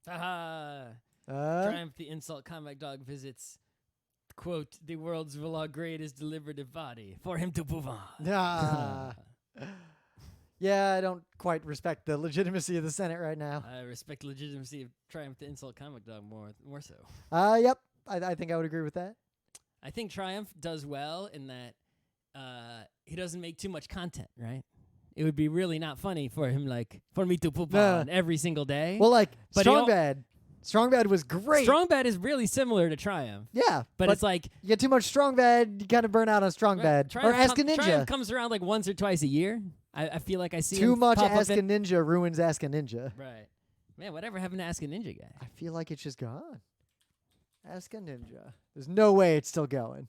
Haha. Triumph the insult comic dog visits, quote, the world's greatest deliberative body for him to move on. Yeah, I don't quite respect the legitimacy of the Senate right now. I respect the legitimacy of Triumph the insult comic dog more so. Yep. I think I would agree with that. I think Triumph does well in that he doesn't make too much content, right? It would be really not funny for him, like, for me to poop on every single day. Well, like, but Strong Bad. Strong Bad was great. Strong Bad is really similar to Triumph. Yeah. But it's like... You get too much Strong Bad, you kind of burn out on Strong Bad. Triumph or Ask a Ninja. Triumph comes around like once or twice a year. I feel like I see Too him much pop Ask up a Ninja ruins Ask a Ninja. Right. Man, whatever happened to Ask a Ninja guy? I feel like it's just gone. Ask a Ninja. There's no way it's still going.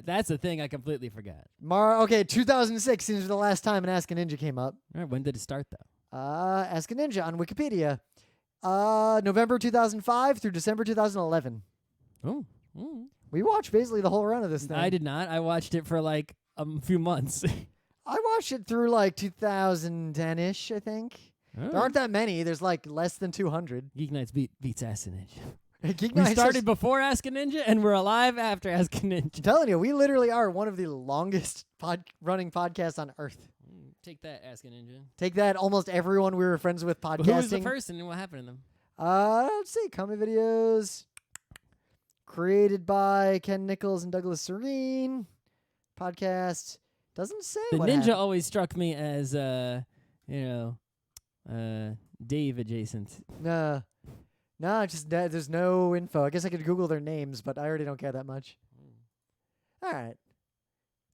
That's a thing I completely forgot. Okay, 2006 seems the last time an Ask a Ninja came up. All right, when did it start, though? Ask a Ninja on Wikipedia. November 2005 through December 2011. Oh. We watched basically the whole run of this thing. I did not. I watched it for like a few months. I watched it through like 2010-ish, I think. Oh. There aren't that many. There's like less than 200. GeekNights beats Ask a Ninja. GeekNights We started before Ask a Ninja, and we're alive after Ask a Ninja. I'm telling you, we literally are one of the longest running podcasts on Earth. Take that, Ask a Ninja. Take that, almost everyone we were friends with podcasting. Who was the person and what happened to them? Let's see. Comedy videos created by Ken Nichols and Douglas Serene. Podcast doesn't say the what ninja happened. always struck me as, Dave adjacent. No, just there's no info. I guess I could Google their names, but I already don't care that much. All right.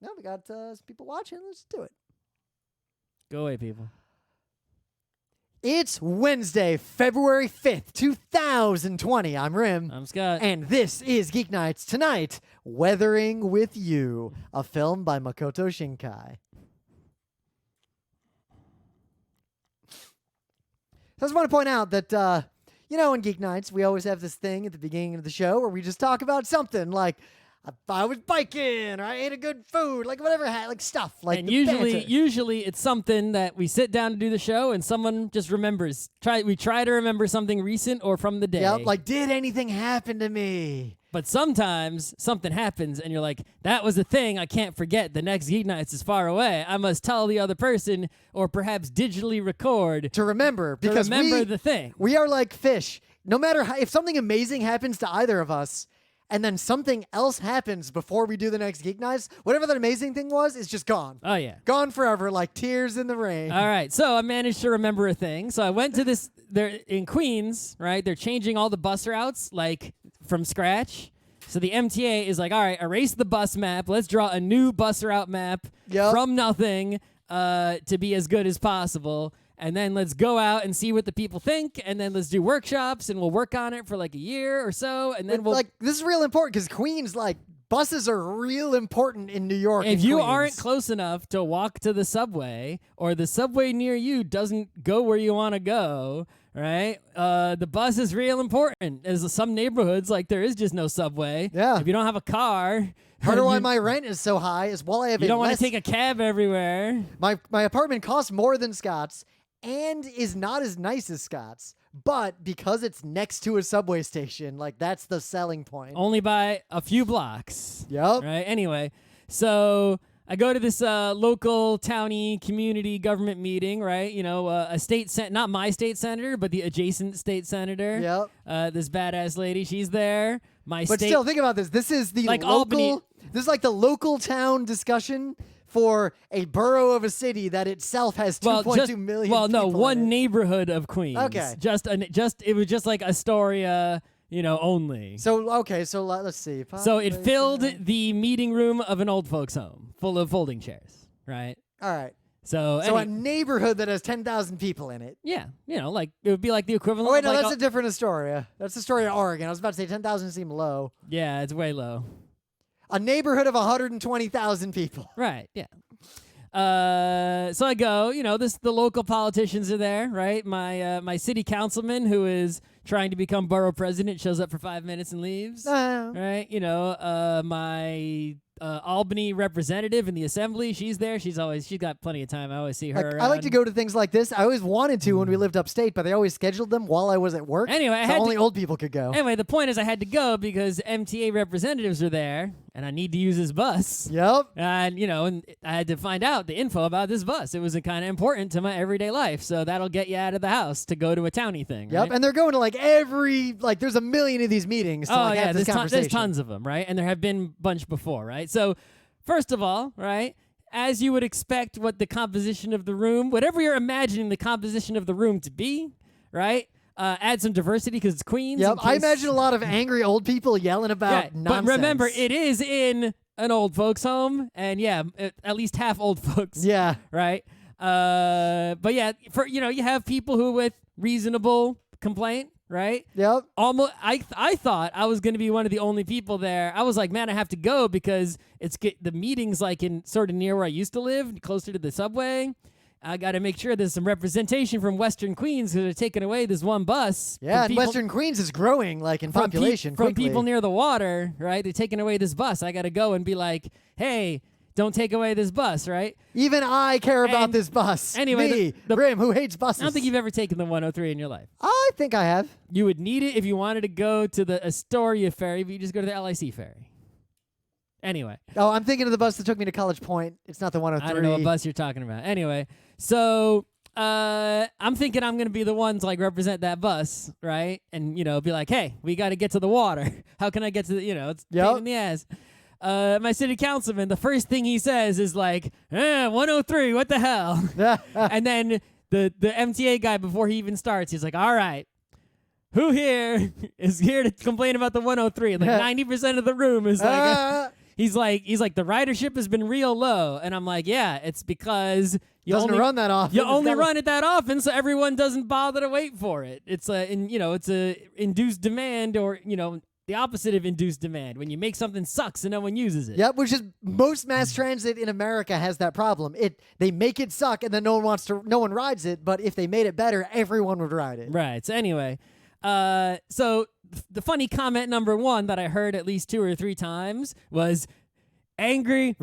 Now we got some people watching. Let's do it. Go away, people. It's Wednesday, February 5th, 2020. I'm Rim. I'm Scott. And this is Geek Nights. Tonight, Weathering with You, a film by Makoto Shinkai. So I just want to point out that, in Geek Nights, we always have this thing at the beginning of the show where we just talk about something like, I was biking, or I ate a good food, like whatever, like stuff. Like and usually it's something that we sit down to do the show and someone just remembers. We try to remember something recent or from the day. Yep, like, did anything happen to me? But sometimes something happens and you're like, that was a thing I can't forget. The next Geek Nights is far away. I must tell the other person or perhaps digitally record. To remember. Because the thing. We are like fish. No matter how, if something amazing happens to either of us, and then something else happens before we do the next Geek Nights, whatever that amazing thing was, is just gone. Oh, yeah. Gone forever, like tears in the rain. All right, so I managed to remember a thing. So I went to this, they're in Queens, right? They're changing all the bus routes, like, from scratch. So the MTA is like, all right, erase the bus map. Let's draw a new bus route map from nothing to be as good as possible. And then let's go out and see what the people think, and then let's do workshops, and we'll work on it for like a year or so, and then we'll... Like, this is real important, because Queens, like, buses are real important in New York. If you Queens. aren't close enough to walk to the subway, or the subway near you doesn't go where you want to go, right, the bus is real important. There's some neighborhoods, like, there is just no subway. Yeah. If you don't have a car... Part of why my rent is so high is while I have You don't want to take a cab everywhere. My apartment costs more than Scott's, and is not as nice as Scott's, but because it's next to a subway station, like, that's the selling point. Only by a few blocks. Yep. Right? Anyway, so I go to this local towny community government meeting, right? You know, a not my state senator, but the adjacent state senator. Yep. This badass lady, she's there. But still, think about this. This is the like local... Albany. This is like the local town discussion for a borough of a city that itself has 2.2 million Well, no, people one in it. neighborhood of Queens. Okay. It was just like Astoria, only. So let's see. So it filled the meeting room of an old folks home full of folding chairs, right? All right. So a neighborhood that has 10,000 people in it. Yeah, like it would be like the equivalent. Oh wait, no, of like that's a different Astoria. That's Astoria, Oregon. I was about to say 10,000 seemed low. Yeah, it's way low. A neighborhood of 120,000 people. Right. Yeah. So I go. The local politicians are there, right? My city councilman, who is trying to become borough president, shows up for 5 minutes and leaves. Right. My Albany representative in the assembly. She's there. She's got plenty of time. I always see her around. I like to go to things like this. I always wanted to when we lived upstate, but they always scheduled them while I was at work. Anyway, so only old people could go. Anyway, the point is I had to go because MTA representatives are there, and I need to use his bus. Yep. And, and I had to find out the info about this bus. It was kind of important to my everyday life, so that'll get you out of the house to go to a townie thing, Yep, right? and they're going to there's a million of these meetings to have this conversation. There's tons of them, right? And there have been a bunch before, right? So, first of all, right, as you would expect what the composition of the room, whatever you're imagining the composition of the room to be, right? Add some diversity because it's Queens. Yep, I imagine a lot of angry old people yelling about nonsense. But remember, it is in an old folks' home, and at least half old folks. Yeah. Right? But yeah, you have people who with reasonable complaint, right? Yep. Almost, I thought I was going to be one of the only people there. I was like, man, I have to go because the meeting's like in sort of near where I used to live, closer to the subway. I got to make sure there's some representation from Western Queens because they're taking away this one bus. Yeah, and Western Queens is growing in population from quickly. people near the water, right? They're taking away this bus. I got to go and be like, hey, don't take away this bus, right? Even I care about this bus. Anyway, me, Grim, who hates buses. I don't think you've ever taken the 103 in your life. I think I have. You would need it if you wanted to go to the Astoria ferry, but you just go to the LIC ferry. Anyway. Oh, I'm thinking of the bus that took me to College Point. It's not the 103. I don't know what bus you're talking about. Anyway, so I'm thinking I'm going to be the one to represent that bus, right? And, be like, hey, we got to get to the water. How can I get to the, it's a pain in the ass. My city councilman, the first thing he says is 103, what the hell? And then the MTA guy, before he even starts, he's like, all right, who here is here to complain about the 103? And 90% of the room is he's like, the ridership has been real low. And I'm like, yeah, it's because you doesn't run that often. You only run it that often, so everyone doesn't bother to wait for it. It's it's a induced demand, or the opposite of induced demand, when you make something suck so no one uses it. Yep, which is most mass transit in America has that problem. They make it suck and then no one rides it, but if they made it better, everyone would ride it. Right. So anyway, so the funny comment number one that I heard at least 2 or 3 times was angry,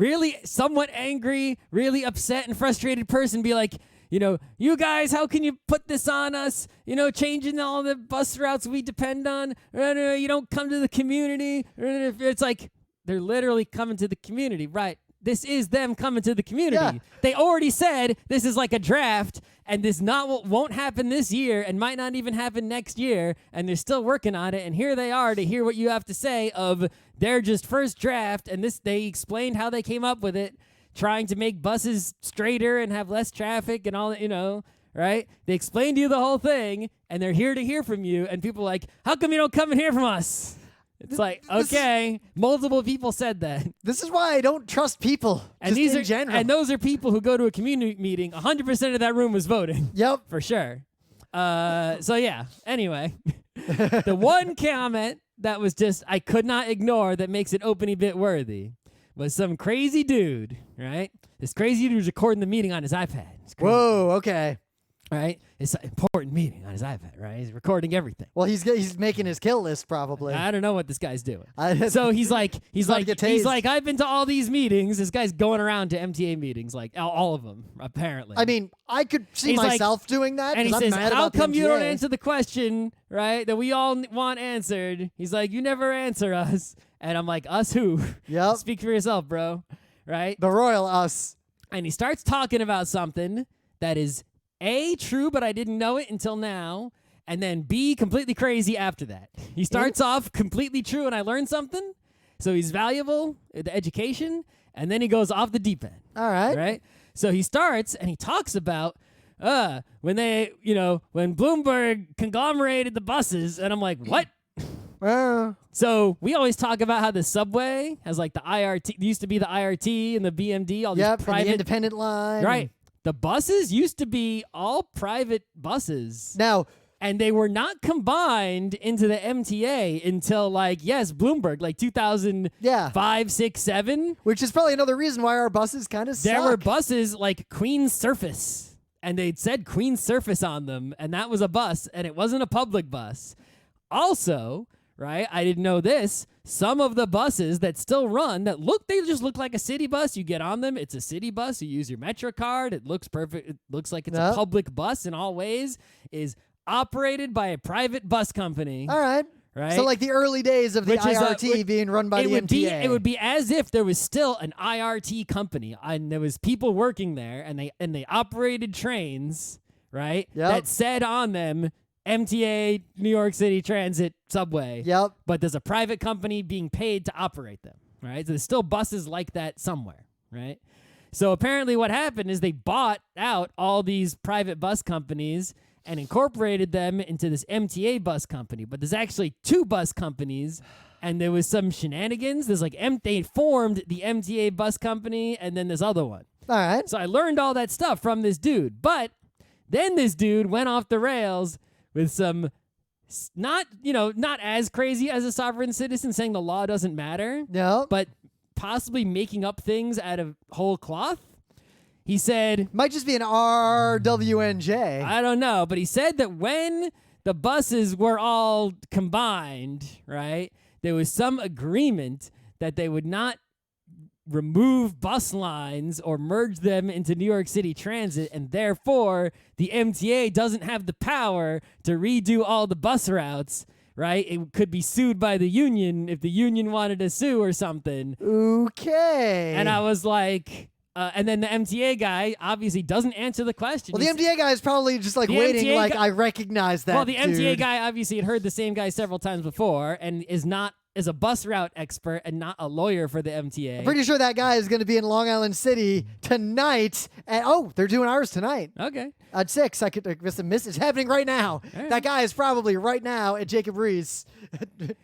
somewhat angry, really upset and frustrated person be like, you guys, how can you put this on us? Changing all the bus routes we depend on. You don't come to the community. It's like they're literally coming to the community, right? This is them coming to the community. Yeah. They already said this is like a draft, and this won't happen this year, and might not even happen next year, and they're still working on it. And here they are to hear what you have to say of their just first draft, and they explained how they came up with it. Trying to make buses straighter and have less traffic and all that, right? They explained to you the whole thing, and they're here to hear from you, and people are like, how come you don't come and hear from us? It's okay. Multiple people said that. This is why I don't trust people, and in general. And those are people who go to a community meeting. 100% of that room was voting. Yep. For sure. So, yeah. Anyway, the one comment that was just I could not ignore that makes it opening bit worthy was some crazy dude, right? This crazy dude was recording the meeting on his iPad. Whoa, okay. Right? It's an important meeting on his iPad, right? He's recording everything. Well, he's making his kill list probably. I don't know what this guy's doing. So he's like, I've been to all these meetings. This guy's going around to MTA meetings, all of them, apparently. I mean, I could see myself doing that. And he I'm says, mad how about the come you don't MTA? answer the question, right, that we all want answered? He's like, you never answer us. And I'm like, us who? Yep. Speak for yourself, bro. Right? The royal us. And he starts talking about something that is A, true, but I didn't know it until now, and then B, completely crazy after that. He starts off completely true, and I learned something, so he's valuable, the education, and then he goes off the deep end. All right. Right? So he starts, and he talks about when Bloomberg conglomerated the buses, and I'm like, what? So we always talk about how the subway has the IRT, used to be the IRT and the BMD, all these private, and the independent line. Right. The buses used to be all private buses. Now, and they were not combined into the MTA until Bloomberg, 2005, 6, 7. Which is probably another reason why our buses kind of suck. There were buses like Queen's Surface, and they'd said Queen's Surface on them, and that was a bus, and it wasn't a public bus. Also, right? I didn't know this. Some of the buses that still run they just look like a city bus. You get on them, it's a city bus. You use your Metro card. It looks perfect. It looks like it's a public bus in all ways. Is operated by a private bus company. All right. Right? So like the early days of the IRT being run by the MTA. It would be as if there was still an IRT company and there was people working there and they operated trains, right? Yep. That said on them MTA, New York City Transit, Subway. Yep. But there's a private company being paid to operate them, right? So there's still buses like that somewhere, right? So apparently what happened is they bought out all these private bus companies and incorporated them into this MTA bus company. But there's actually 2 bus companies, and there was some shenanigans. There's like they formed the MTA bus company, and then this other one. All right. So I learned all that stuff from this dude. But then this dude went off the rails with some not as crazy as a sovereign citizen saying the law doesn't matter, No. but possibly making up things out of whole cloth. He said... Might just be an RWNJ. I don't know, but he said that when the buses were all combined, right, there was some agreement that they would not remove bus lines or merge them into New York City Transit, and therefore the MTA doesn't have the power to redo all the bus routes, right? It could be sued by the union if the union wanted to sue or something. Okay. And I was like... and then the MTA guy obviously doesn't answer the question. Well, the MTA guy is probably just like waiting, MTA I recognize that. Well, the MTA dude. guy obviously had heard the same guy several times before and is a bus route expert and not a lawyer for the MTA. I'm pretty sure that guy is going to be in Long Island City tonight. They're doing ours tonight. Okay. At 6, I guess it's happening right now. Right. That guy is probably right now at Jacob Reese.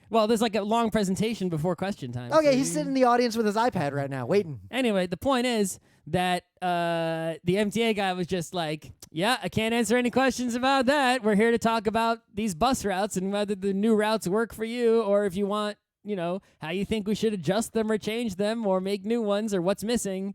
Well, there's like a long presentation before question time. Okay, so he's sitting in the audience with his iPad right now, waiting. Anyway, the point is that the MTA guy was just like, yeah, I can't answer any questions about that. We're here to talk about these bus routes and whether the new routes work for you or if you want, how you think we should adjust them or change them or make new ones or what's missing,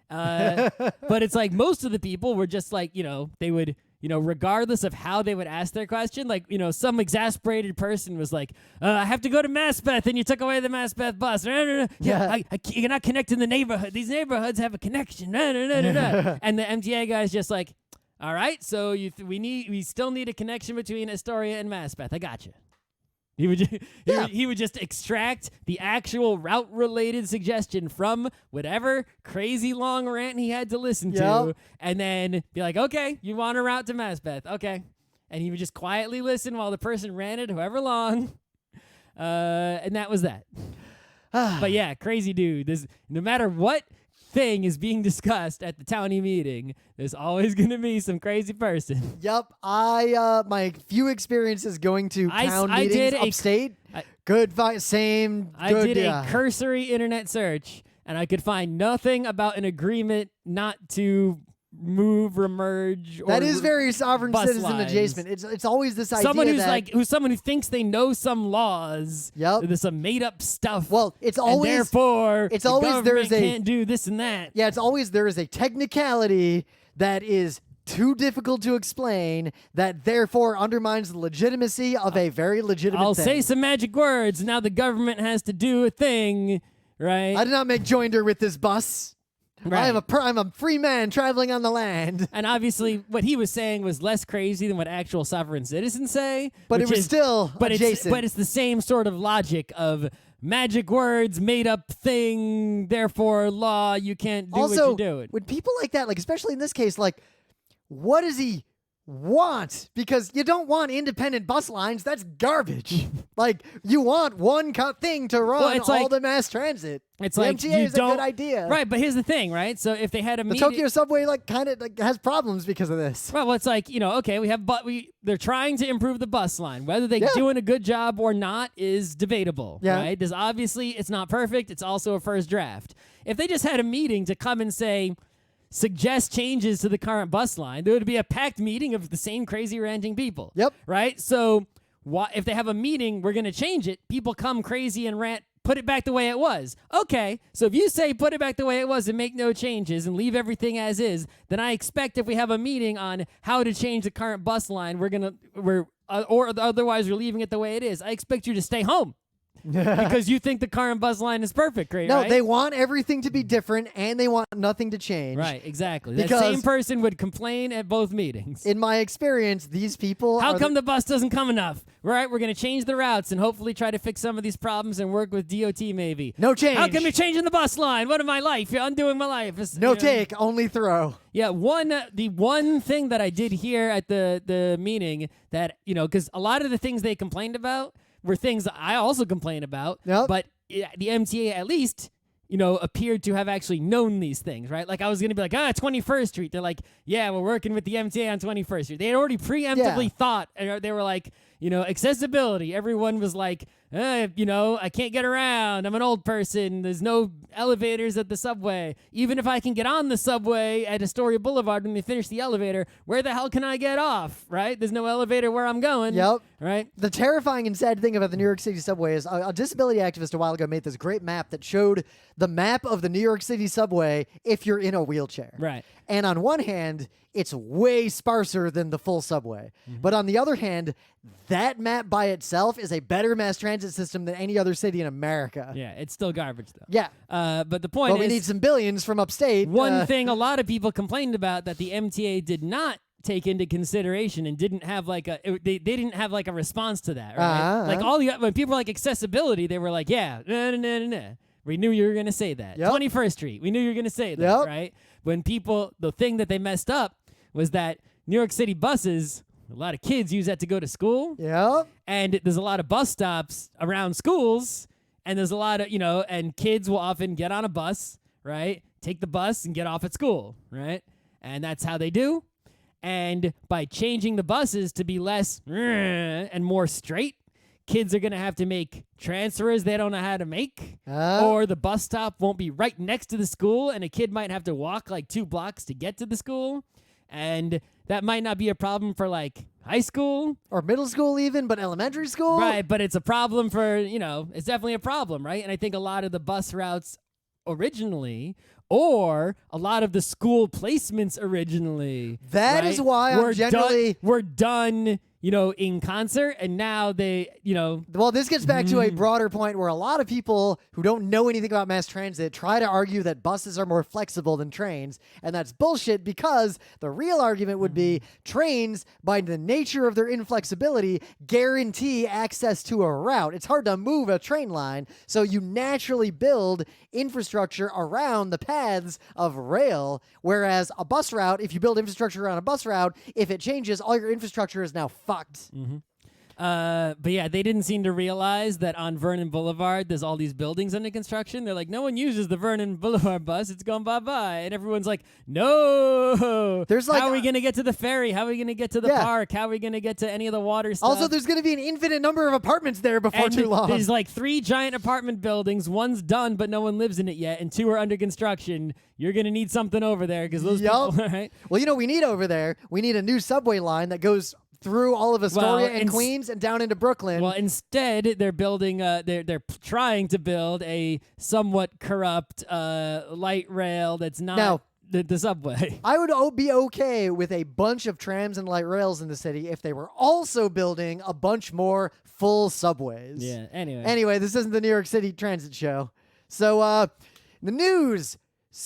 But it's like most of the people were just like, they would, regardless of how they would ask their question, like, some exasperated person was like, I have to go to Maspeth and you took away the Maspeth bus. No. Yeah. You're not connecting the neighborhood. These neighborhoods have a connection. No. And the MTA guy's just like, all right, so we still need a connection between Astoria and Maspeth. I got you. He would just extract the actual route-related suggestion from whatever crazy long rant he had to listen to, and then be like, okay, you want a route to Maspeth. Okay. And he would just quietly listen while the person ranted however long, and that was that. But yeah, crazy dude. No matter what thing is being discussed at the townie meeting, there's always going to be some crazy person. Yep. My few experiences going to town meetings upstate. I did a cursory internet search, and I could find nothing about an agreement not to move or merge. That is very sovereign citizen lines. adjacent. It's always this idea someone who thinks they know some laws. Yep. There's some made up stuff. Well, it's always there's a can't do this and that. Yeah, it's always there is a technicality that is too difficult to explain that therefore undermines the legitimacy of a very legitimate I'll thing. say some magic words. Now the government has to do a thing, right? I did not make joinder with this bus. Right. I'm a free man traveling on the land. And obviously, what he was saying was less crazy than what actual sovereign citizens say. But it was still adjacent. But it's the same sort of logic of magic words, made up thing, therefore law, you can't do what you're doing. When people like that, like especially in this case, like, what does he want? Because you don't want independent bus lines. That's garbage. Like, you want one thing to run all the mass transit. It's the like MTA is a good idea. Right, but here's the thing, right? So if they had a the Tokyo subway kind of has problems because of this. Well, it's like, okay, they're trying to improve the bus line. Whether they're doing a good job or not is debatable, right? There's obviously it's not perfect. It's also a first draft. If they just had a meeting to come and say, suggest changes to the current bus line, there would be a packed meeting of the same crazy ranting people. Yep. Right? So if they have a meeting, we're going to change it. People come crazy and rant put it back the way it was. Okay, so if you say put it back the way it was and make no changes and leave everything as is, then I expect if we have a meeting on how to change the current bus line, or otherwise we're leaving it the way it is. I expect you to stay home. Because you think the current bus line is perfect, right? No, they want everything to be different, and they want nothing to change. Right, exactly. Because that same person would complain at both meetings. In my experience, these people How come the bus doesn't come enough? Right, we're going to change the routes and hopefully try to fix some of these problems and work with DOT maybe. No change. How come you're changing the bus line? What in my life? You're undoing my life. No take, only throw. Yeah, the one thing that I did hear at the meeting that, because a lot of the things they complained about were things that I also complain about, but the MTA at least, appeared to have actually known these things, right? Like I was going to be like, 21st Street. They're like, yeah, we're working with the MTA on 21st Street. They had already preemptively thought, they were like, accessibility. Everyone was like, I can't get around. I'm an old person. There's no elevators at the subway. Even if I can get on the subway at Astoria Boulevard when they finish the elevator, where the hell can I get off, right? There's no elevator where I'm going. Yep. Right? The terrifying and sad thing about the New York City subway is a disability activist a while ago made this great map that showed the map of the New York City subway if you're in a wheelchair. Right. And on one hand, it's way sparser than the full subway. Mm-hmm. But on the other hand, that map by itself is a better mass transit system than any other city in America. Yeah, it's still garbage, though. Yeah. But the point is... But we need some billions from upstate. One thing a lot of people complained about that the MTA did not take into consideration and didn't have they didn't have like a response to that, right? When people were like accessibility, they were like, yeah, no. We knew you were going to say that. Yep. 21st Street, we knew you were going to say that, right? When the thing that they messed up was that New York City buses, a lot of kids use that to go to school. Yep. And there's a lot of bus stops around schools, and there's a lot of, and kids will often get on a bus, right? Take the bus and get off at school, right? And that's how they do. And by changing the buses to be less and more straight, kids are going to have to make transfers they don't know how to make, or the bus stop won't be right next to the school, and a kid might have to walk like 2 blocks to get to the school. And that might not be a problem for like high school or middle school even, but elementary school. Right, but it's a problem for, it's definitely a problem, right? And I think a lot of the bus routes originally, or a lot of the school placements originally. That is why I'm generally... We're done, in concert, and now they, Well, this gets back to a broader point where a lot of people who don't know anything about mass transit try to argue that buses are more flexible than trains, and that's bullshit because the real argument would be trains, by the nature of their inflexibility, guarantee access to a route. It's hard to move a train line, so you naturally build infrastructure around the paths of rail, whereas a bus route, if you build infrastructure around a bus route, if it changes, all your infrastructure is now fucked. But yeah, they didn't seem to realize that on Vernon Boulevard, there's all these buildings under construction. They're like, no one uses the Vernon Boulevard bus. It's gone bye-bye. And everyone's like, no. There's like how are we going to get to the ferry? How are we going to get to the park? How are we going to get to any of the water stuff? Also, there's going to be an infinite number of apartments there before too long. There's like 3 giant apartment buildings. One's done, but no one lives in it yet. And 2 are under construction. You're going to need something over there because those people, right? Well, we need over there, we need a new subway line that goes through all of Astoria and Queens and down into Brooklyn. Well, instead, they're building. They're trying to build a somewhat corrupt light rail that's not the subway. I would be okay with a bunch of trams and light rails in the city if they were also building a bunch more full subways. Yeah. Anyway, this isn't the New York City Transit show. So, the news.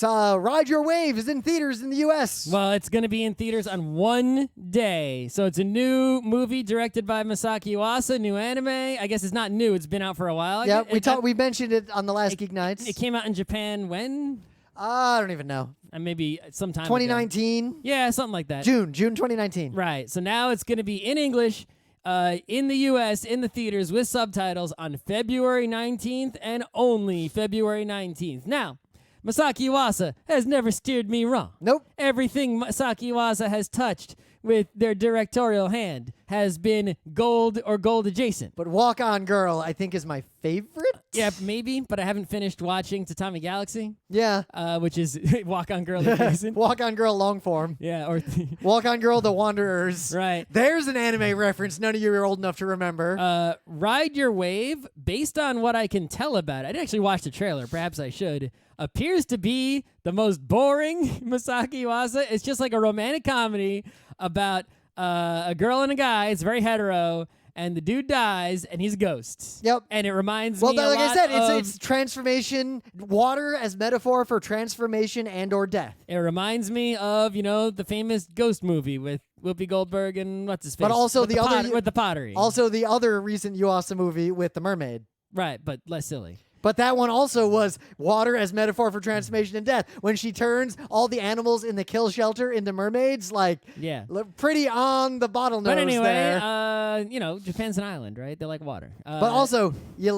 Ride Your Wave is in theaters in the U.S. Well, it's going to be in theaters on one day. So it's a new movie directed by Masaki Yuasa, new anime. I guess it's not new. It's been out for a while. Yeah, we mentioned it on the last Geek Nights. It came out in Japan when? I don't even know. Maybe sometime 2019? ago. Yeah, something like that. June 2019. Right. So now it's going to be in English in the U.S. in the theaters with subtitles on February 19th and only February 19th. Now, Masaki Yuasa has never steered me wrong. Nope. Everything Masaki Yuasa has touched with their directorial hand has been gold or gold adjacent. But Walk On Girl, I think, is my favorite. Yeah, maybe, but I haven't finished watching Tatami Galaxy, Yeah. which is Walk On Girl adjacent. Walk On Girl long form. Yeah, or Walk On Girl The Wanderers. right. There's an anime reference none of you are old enough to remember. Ride Your Wave, based on what I can tell about it, I didn't actually watch the trailer, perhaps I should, appears to be the most boring Masaki Yuasa. It's just like a romantic comedy about a girl and a guy. It's very hetero. And the dude dies, and he's a ghost. Yep. And it reminds Well, me a like I lot said, of, it's transformation. Water as metaphor for transformation and or death. It reminds me of, the famous Ghost movie with Whoopi Goldberg and what's his face? But also with the other with the pottery. Also, the other recent Yuasa movie with the mermaid. Right, but less silly. But that one also was water as metaphor for transformation and death. When she turns all the animals in the kill shelter into mermaids, Yeah. pretty on the bottlenose But anyway, there. Japan's an island, right? They like water. But also, if you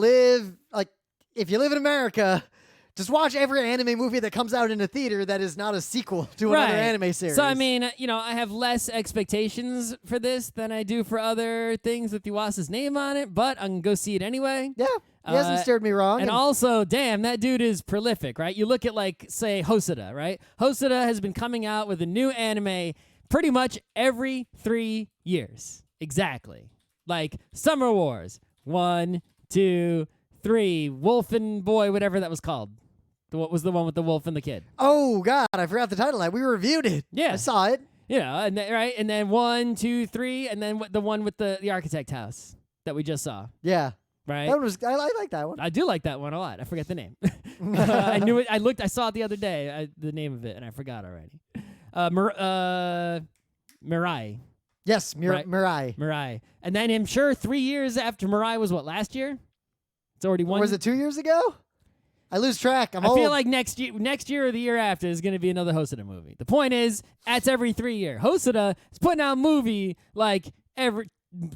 live in America, just watch every anime movie that comes out in a theater that is not a sequel to another anime series. So, I mean, I have less expectations for this than I do for other things with Yuasa's name on it, but I'm going to go see it anyway. Yeah. He hasn't steered me wrong. And also, damn, that dude is prolific, right? You look at, say, Hosoda, right? Hosoda has been coming out with a new anime pretty much every 3 years. Exactly. Like Summer Wars, 1, 2, 3, Wolf and Boy, whatever that was called. What was the one with the wolf and the kid? Oh, God, I forgot the title of that. We reviewed it. Yeah. I saw it. And then 1, 2, 3, and then the one with the architect house that we just saw. Yeah. Right? That one was, I like that one. I do like that one a lot. I forget the name. I knew it. I saw it the other day, the name of it, and I forgot already. Mirai. Yes, Right. Mirai. Mirai. And then I'm sure 3 years after Mirai was what, last year? It's already one. Was it 2 years ago? I lose track. I'm old. I feel like next year or the year after is going to be another Hosoda movie. The point is, that's every 3 year. Hosoda is putting out a movie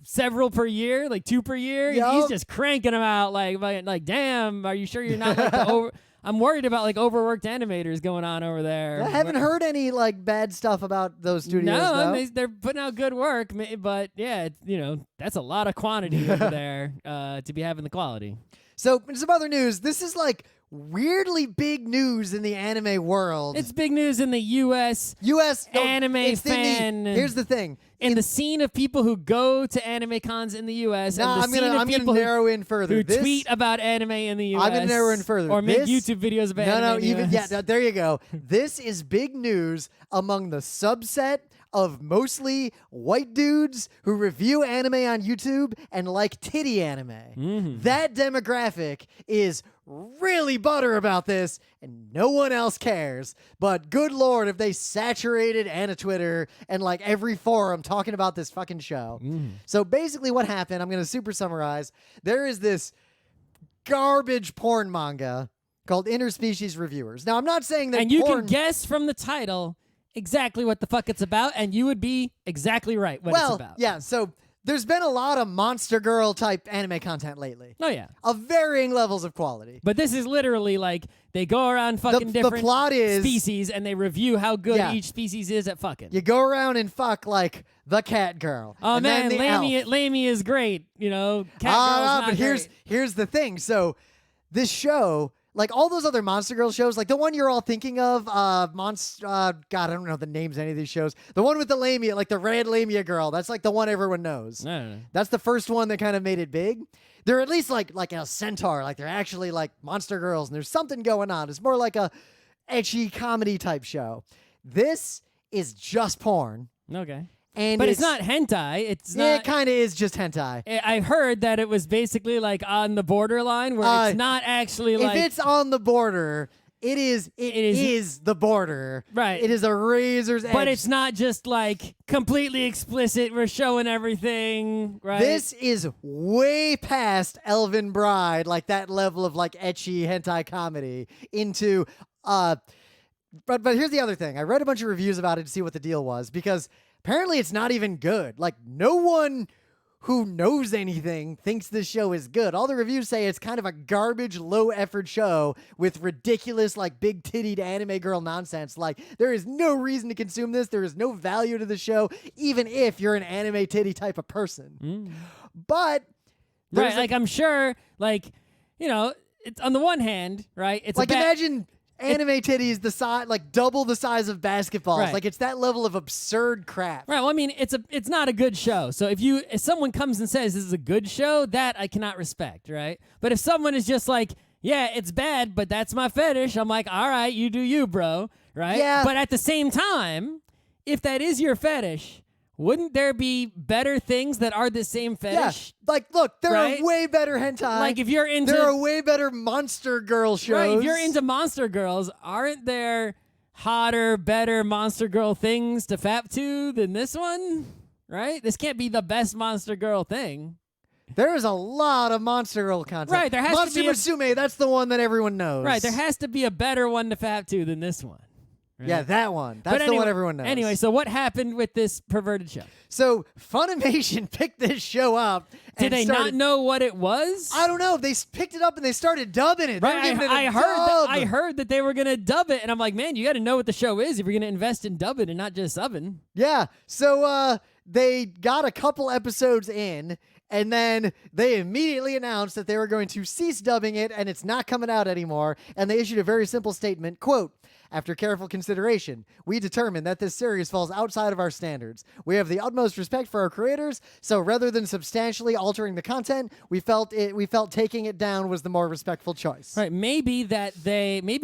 several per year, 2 per year. Yup. He's just cranking them out like damn, are you sure you're not I'm worried about overworked animators going on over there. I haven't heard any bad stuff about those studios. No, though. they're putting out good work, but yeah, that's a lot of quantity over there to be having the quality. So, in some other news, this is weirdly big news in the anime world. It's big news in the U.S. anime fan. Here's the thing. In the scene of people who go to anime cons in the U.S. No, and the I'm gonna narrow in further. who tweet about anime in the U.S. I'm gonna narrow in further. Or make YouTube videos about anime in the US. There you go. This is big news among the subset of mostly white dudes who review anime on YouTube and like titty anime. Mm-hmm. That demographic is really butter about this, and no one else cares. But good lord, if they saturated Anna Twitter and every forum talking about this fucking show. So basically what happened, I'm going to super summarize. There is this garbage porn manga called Interspecies Reviewers. Now, I'm not saying that And you can guess from the title exactly what the fuck it's about, and you would be exactly right what it's about. Yeah, so there's been a lot of Monster Girl type anime content lately. Oh, yeah. Of varying levels of quality. But this is literally they go around fucking different the plot is, species and they review how good Yeah. each species is at fucking. You go around and fuck the cat girl. Oh and man, then the elf. Lamey is great. Cat girl's not But great. here's the thing. So this show, all those other Monster Girl shows, the one you're all thinking of, God, I don't know the names of any of these shows. The one with the lamia, the red lamia girl. That's the one everyone knows. No. That's the first one that kind of made it big. They're at least like a centaur, they're actually monster girls, and there's something going on. It's more like a ecchi comedy type show. This is just porn. Okay. And But it's not hentai. It's not. It kind of is just hentai. I heard that it was basically on the borderline where it's not actually If it's on the border, it is the border. Right. It is a razor's edge. But it's not just completely explicit. We're showing everything, right? This is way past Elven Bride, that level of ecchi hentai comedy into but here's the other thing. I read a bunch of reviews about it to see what the deal was, because apparently it's not even good. No one who knows anything thinks this show is good. All the reviews say it's kind of a garbage, low-effort show with ridiculous, big-tittied anime girl nonsense. There is no reason to consume this. There is no value to the show, even if you're an anime titty type of person. But right, I'm sure, it's on the one hand, right? It's like imagine anime titties the size, like double the size of basketballs. Right. Like it's that level of absurd crap. Right. Well, I mean, it's not a good show. So if someone comes and says this is a good show, that I cannot respect, right? But if someone is just like, yeah, it's bad, but that's my fetish, I'm like, all right, you do you, bro, right? Yeah. But at the same time, if that is your fetish, wouldn't there be better things that are the same fetish? Yeah. Like, look, there Right? are way better hentai. Like if you're into there are way better monster girl shows. right, if you're into monster girls, aren't there hotter, better monster girl things to fap to than this one? Right? This can't be the best monster girl thing. There is a lot of monster girl content. Right, there has to Monster be a- Musume, that's the one that everyone knows. Right, there has to be a better one to fap to than this one. Right? Yeah, that one. That's But the anyway- one everyone knows. Anyway, so what happened with this perverted show? So Funimation picked this show up. Did and they started, not know what it was? I don't know. They picked it up and they started dubbing it. They were Right, giving it a I dub. heard that they were gonna dub it, and I'm like, man, you got to know what the show is if you're gonna invest in dubbing and not just subbing. Yeah. So they got a couple episodes in, and then they immediately announced that they were going to cease dubbing it, and it's not coming out anymore. And they issued a very simple statement, quote, "After careful consideration, we determined that this series falls outside of our standards. We have the utmost respect for our creators, so rather than substantially altering the content, we felt taking it down was the more respectful choice." Right? Maybe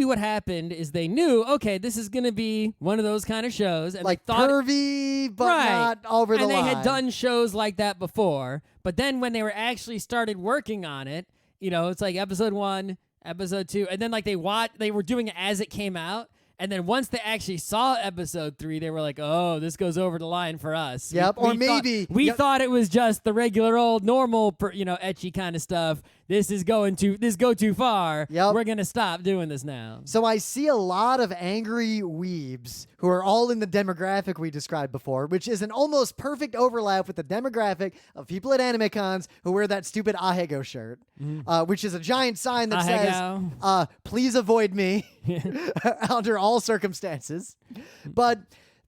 what happened is they knew, okay, this is gonna be one of those kind of shows, and Like they thought pervy, but right. not over the and line. they had done shows like that before, but then when they were actually started working on it, it's like episode 1, episode 2, and then like they were doing it as it came out. And then once they actually saw episode 3, they were like, "Oh, this goes over the line for us." Yep, or maybe- we yep. thought it was just the regular old normal, ecchi kind of stuff. This go too far. Yep. We're gonna stop doing this now. So I see a lot of angry weebs who are all in the demographic we described before, which is an almost perfect overlap with the demographic of people at anime cons who wear that stupid ahego shirt, which is a giant sign that Ahego. says, "Please avoid me under all circumstances." But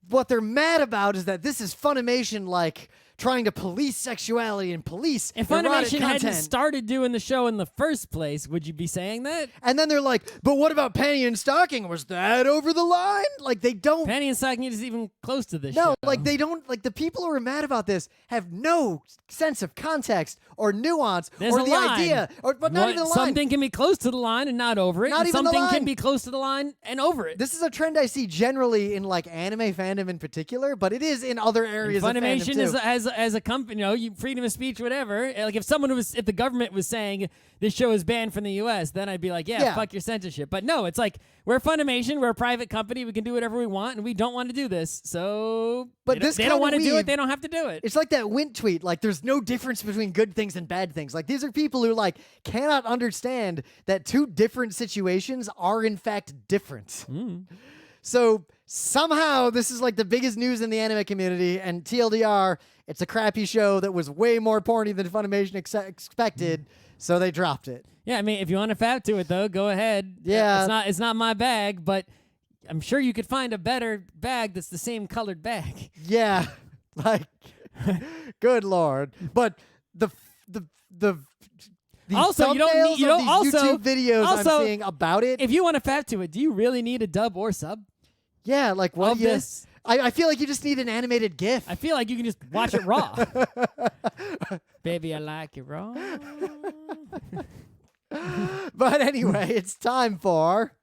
what they're mad about is that this is Funimation, like, trying to police sexuality and police If erotic Funimation hadn't content. started doing the show in the first place, would you be saying that? And then they're like, "But what about panty and stocking? Was that over the line?" Like, they don't. Panty and Stocking is even close to this No, show. like they don't. Like the people who are mad about this have no sense of context or nuance There's or a the line. idea, but not even the line. Something can be close to the line and not over it. Not and even the something line. can be close to the line and over it. This is a trend I see generally in like anime fandom in particular, but it is in other areas of fandom Funimation too. as a company, freedom of speech, whatever. Like if the government was saying this show is banned from the U.S., then I'd be like, yeah, fuck your censorship. But no, it's like we're Funimation, we're a private company, we can do whatever we want, and we don't want to do this. So, But they this don't kind want of to do weeb- it. They don't have to do it. It's like that Wint tweet. Like, there's no difference between good things and bad things. Like, these are people who like cannot understand that two different situations are in fact different. So somehow this is like the biggest news in the anime community. And TLDR, it's a crappy show that was way more porny than Funimation expected. So they dropped it. Yeah, I mean, if you want to fap to it though, go ahead. Yeah. It's not my bag, but I'm sure you could find a better bag that's the same colored bag. Yeah, like, good lord. But the Also, you don't thumbnails need- you of don't- these also- YouTube videos also, I'm seeing about it. If you want to fap to it, do you really need a dub or sub Yeah, like what of do you? this? I feel like you just need an animated GIF. I feel like you can just watch it raw. Baby, I like it raw. But anyway, it's time for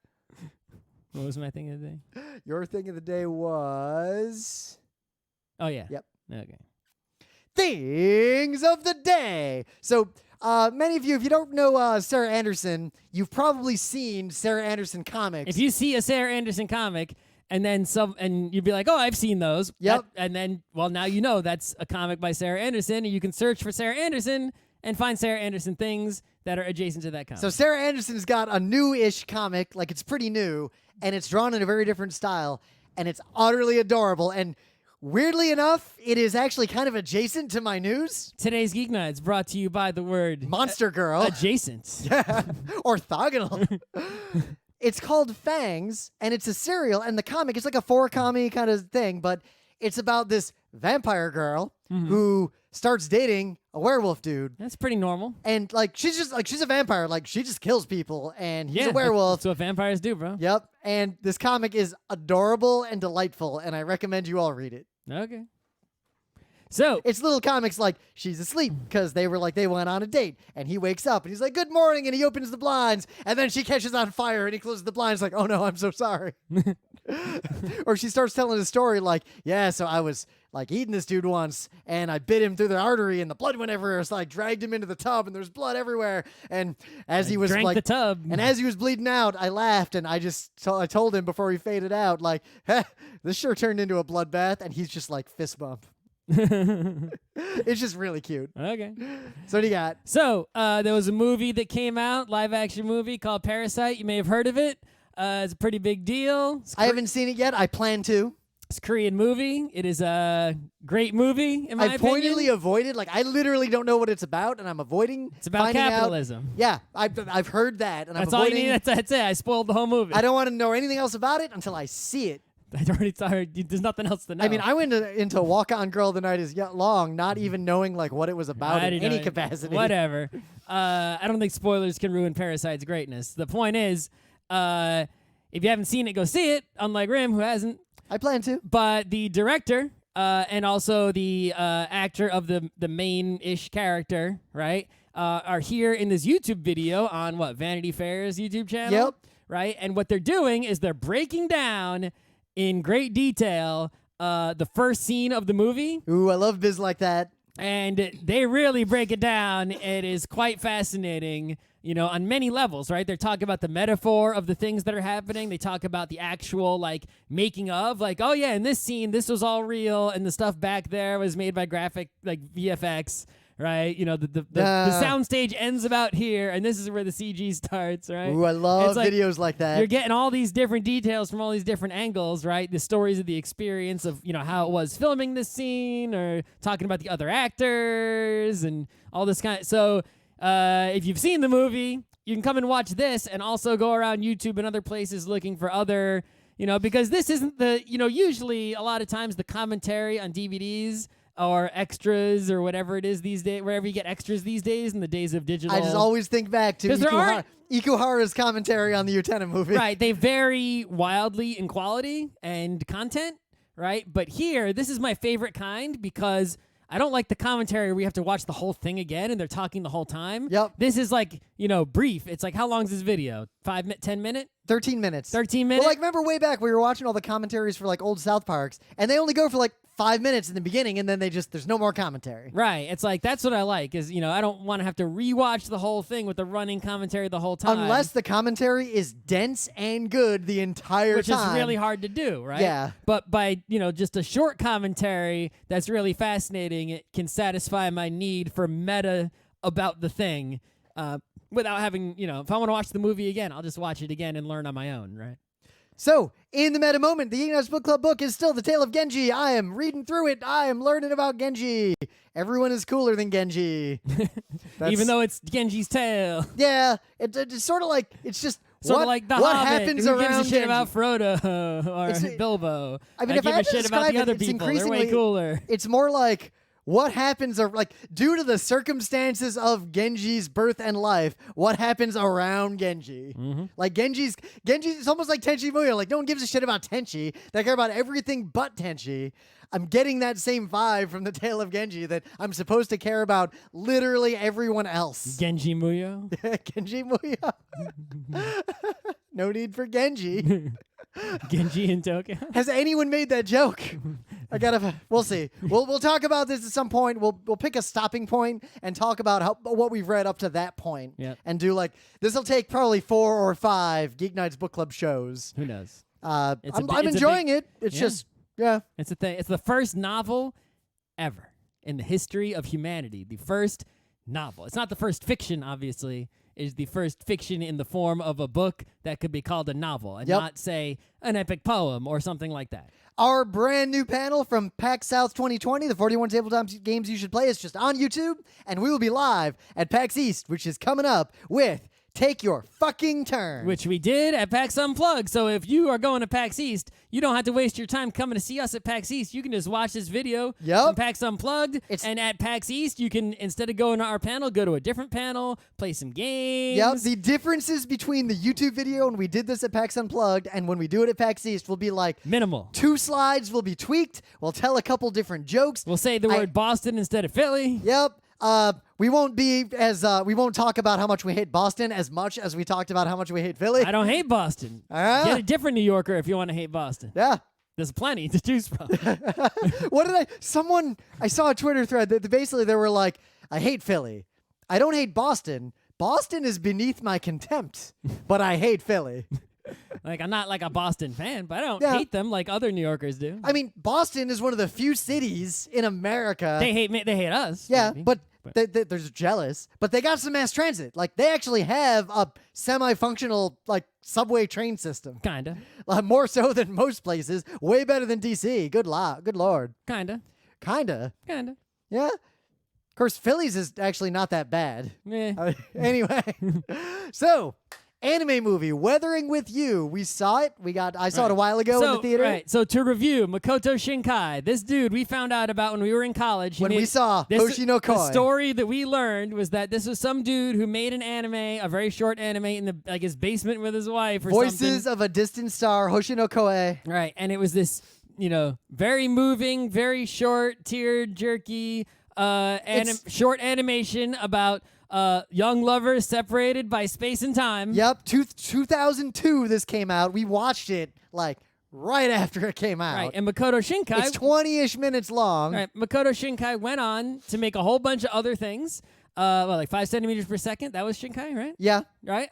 What was my thing of the day? your thing of the day was Oh, yeah. Yep. Okay. things of the day. So many of you, if you don't know Sarah Anderson, you've probably seen Sarah Anderson comics. If you see a Sarah Anderson comic and then and you'd be like, oh, I've seen those. Yep. And then, well, now you know that's a comic by Sarah Anderson, and you can search for Sarah Anderson and find Sarah Anderson things that are adjacent to that comic. So Sarah Anderson's got a new-ish comic, like it's pretty new, and it's drawn in a very different style, and it's utterly adorable. And weirdly enough, it is actually kind of adjacent to my news. Today's Geek Nights brought to you by the word Monster Girl. adjacent. Orthogonal. It's called Fangs, and it's a serial, and the comic, it's like a 4-comic kind of thing, but it's about this vampire girl who starts dating a werewolf dude. That's pretty normal. And like she's a vampire. Like she just kills people, and he's a werewolf. That's what vampires do, bro. Yep. And this comic is adorable and delightful, and I recommend you all read it. Okay. So It's little comics like she's asleep because they went on a date, and he wakes up and he's like, "Good morning," and he opens the blinds, and then she catches on fire and he closes the blinds like, "Oh no, I'm so sorry." Or she starts telling a story like, "Yeah, so I was like eating this dude once, and I bit him through the artery, and the blood went everywhere. So I dragged him into the tub, and there's blood everywhere. And as he was drank like the tub, and as he was bleeding out, I laughed, and I told him before he faded out, like, this sure turned into a bloodbath," and he's just like fist bump. It's just really cute. Okay. So what do you got? So there was a movie that came out, live action movie called Parasite. You may have heard of it. It's a pretty big deal. I haven't seen it yet. I plan to. It's a Korean movie. It is a great movie, in my I opinion. pointedly avoided. Like, I literally don't know what it's about, and I'm avoiding. It's about finding capitalism. Out. Yeah, I've heard that, and That's I'm all you avoiding. need. That's it. I spoiled the whole movie. I don't want to know anything else about it until I see it. There's nothing else to know. I mean, I went into Walk On Girl, the Night Is Yet Long, not even knowing like what it was about I in didn't any know. capacity. Whatever. I don't think spoilers can ruin Parasite's greatness. The point is, if you haven't seen it, go see it. Unlike Rim, who hasn't. I plan to. But the director and also the actor of the main-ish character, right, are here in this YouTube video on Vanity Fair's YouTube channel. Yep. Right, and what they're doing is they're breaking down in great detail the first scene of the movie. Ooh, I love biz like that. And they really break it down. It is quite fascinating, on many levels, right? They're talking about the metaphor of the things that are happening. They talk about the actual, making of, oh, yeah, in this scene, this was all real, and the stuff back there was made by graphic, VFX, right? The soundstage ends about here, and this is where the CG starts, right? Ooh, I love It's videos like that. You're getting all these different details from all these different angles, right? The stories of the experience of, how it was filming this scene, or talking about the other actors and all this kind of. So if you've seen the movie, you can come and watch this and also go around YouTube and other places looking for other, because this isn't usually a lot of times the commentary on DVDs or extras or whatever it is these days, wherever you get extras these days in the days of digital. I just always think back to Ikuhara's commentary on the Utena movie. Right. They vary wildly in quality and content, right? But here, this is my favorite kind because I don't like the commentary where you have to watch the whole thing again and they're talking the whole time. Yep. This is brief. It's like, how long is this video? 10 minutes? 13 minutes. 13 minutes? Well, remember way back we were watching all the commentaries for old South Parks, and they only go for 5 minutes in the beginning, and then there's no more commentary. Right. It's that's what I like is, I don't want to have to rewatch the whole thing with the running commentary the whole time. Unless the commentary is dense and good the entire Which time. is really hard to do, right? Yeah. But by, just a short commentary that's really fascinating, it can satisfy my need for meta about the thing without having, if I want to watch the movie again, I'll just watch it again and learn on my own, right? So, in the meta moment, the GeekNights Book Club book is still The Tale of Genji. I am reading through it. I am learning about Genji. Everyone is cooler than Genji. Even though it's Genji's tale. Yeah, it's sort of like, it's just Sort of like The what Hobbit. happens Who around gives a shit Genji? about Frodo or Bilbo? I mean, if give I a had to shit about describe the other it, it's people. They're way increasingly cooler. It's more like what happens due to the circumstances of Genji's birth and life, what happens around Genji. Mm-hmm. Genji's it's almost like Tenchi Muyo. No one gives a shit about Tenchi. They care about everything but Tenchi. I'm getting that same vibe from the Tale of Genji that I'm supposed to care about literally everyone else. Genji Muyo? Genji Muyo. No need for Genji. Genji in Tokyo? Has anyone made that joke? We'll see. We'll talk about this at some point. We'll pick a stopping point and talk about what we've read up to that point. Yep. And do this will take probably 4 or 5 GeekNights Book Club shows. Who knows? I'm enjoying it. It's just, yeah. It's a thing. It's the first novel ever in the history of humanity. The first novel. It's not the first fiction, obviously. Is the first fiction in the form of a book that could be called a novel and not, say, an epic poem or something like that. Our brand new panel from PAX South 2020, the 41 tabletop games you should play, is just on YouTube, and we will be live at PAX East, which is coming up with take your fucking turn. Which we did at PAX Unplugged. So if you are going to PAX East, you don't have to waste your time coming to see us at PAX East. You can just watch this video from PAX Unplugged. And at PAX East, you can, instead of going to our panel, go to a different panel, play some games. Yep. The differences between the YouTube video when we did this at PAX Unplugged and when we do it at PAX East will be like minimal. 2 slides will be tweaked. We'll tell a couple different jokes. We'll say the word Boston instead of Philly. Yep. We won't be as we won't talk about how much we hate Boston as much as we talked about how much we hate Philly. I don't hate Boston. Get a different New Yorker if you want to hate Boston. Yeah. There's plenty to choose from. What did I saw a Twitter thread that basically they were like, I hate Philly. I don't hate Boston. Boston is beneath my contempt, but I hate Philly. Like, I'm not like a Boston fan, but I don't hate them like other New Yorkers do. I mean, Boston is one of the few cities in America. They hate us. Yeah, maybe. but they're jealous. But they got some mass transit. Like, they actually have a semi-functional, like, subway train system. Kinda. More so than most places. Way better than D.C. Good Lord. Kinda. Yeah. Of course, Philly's is actually not that bad. Anyway, so anime movie Weathering with You. We saw it. I saw it a while ago in the theater. Right. So to review, Makoto Shinkai, this dude we found out about when we were in college. When we saw Hoshi no Koi. The story that we learned was that this was some dude who made an anime, a very short anime, in his basement with his wife or Voices something. of a Distant Star, Hoshi no Koi. Right. And it was this, very moving, very short, tear-jerky, short animation about young lovers separated by space and time. Yep, 2002 this came out. We watched it like right after it came out. Right, and Makoto Shinkai... It's 20-ish minutes long. Right, Makoto Shinkai went on to make a whole bunch of other things. Like 5 centimeters per second. That was Shinkai, right? Yeah. Right?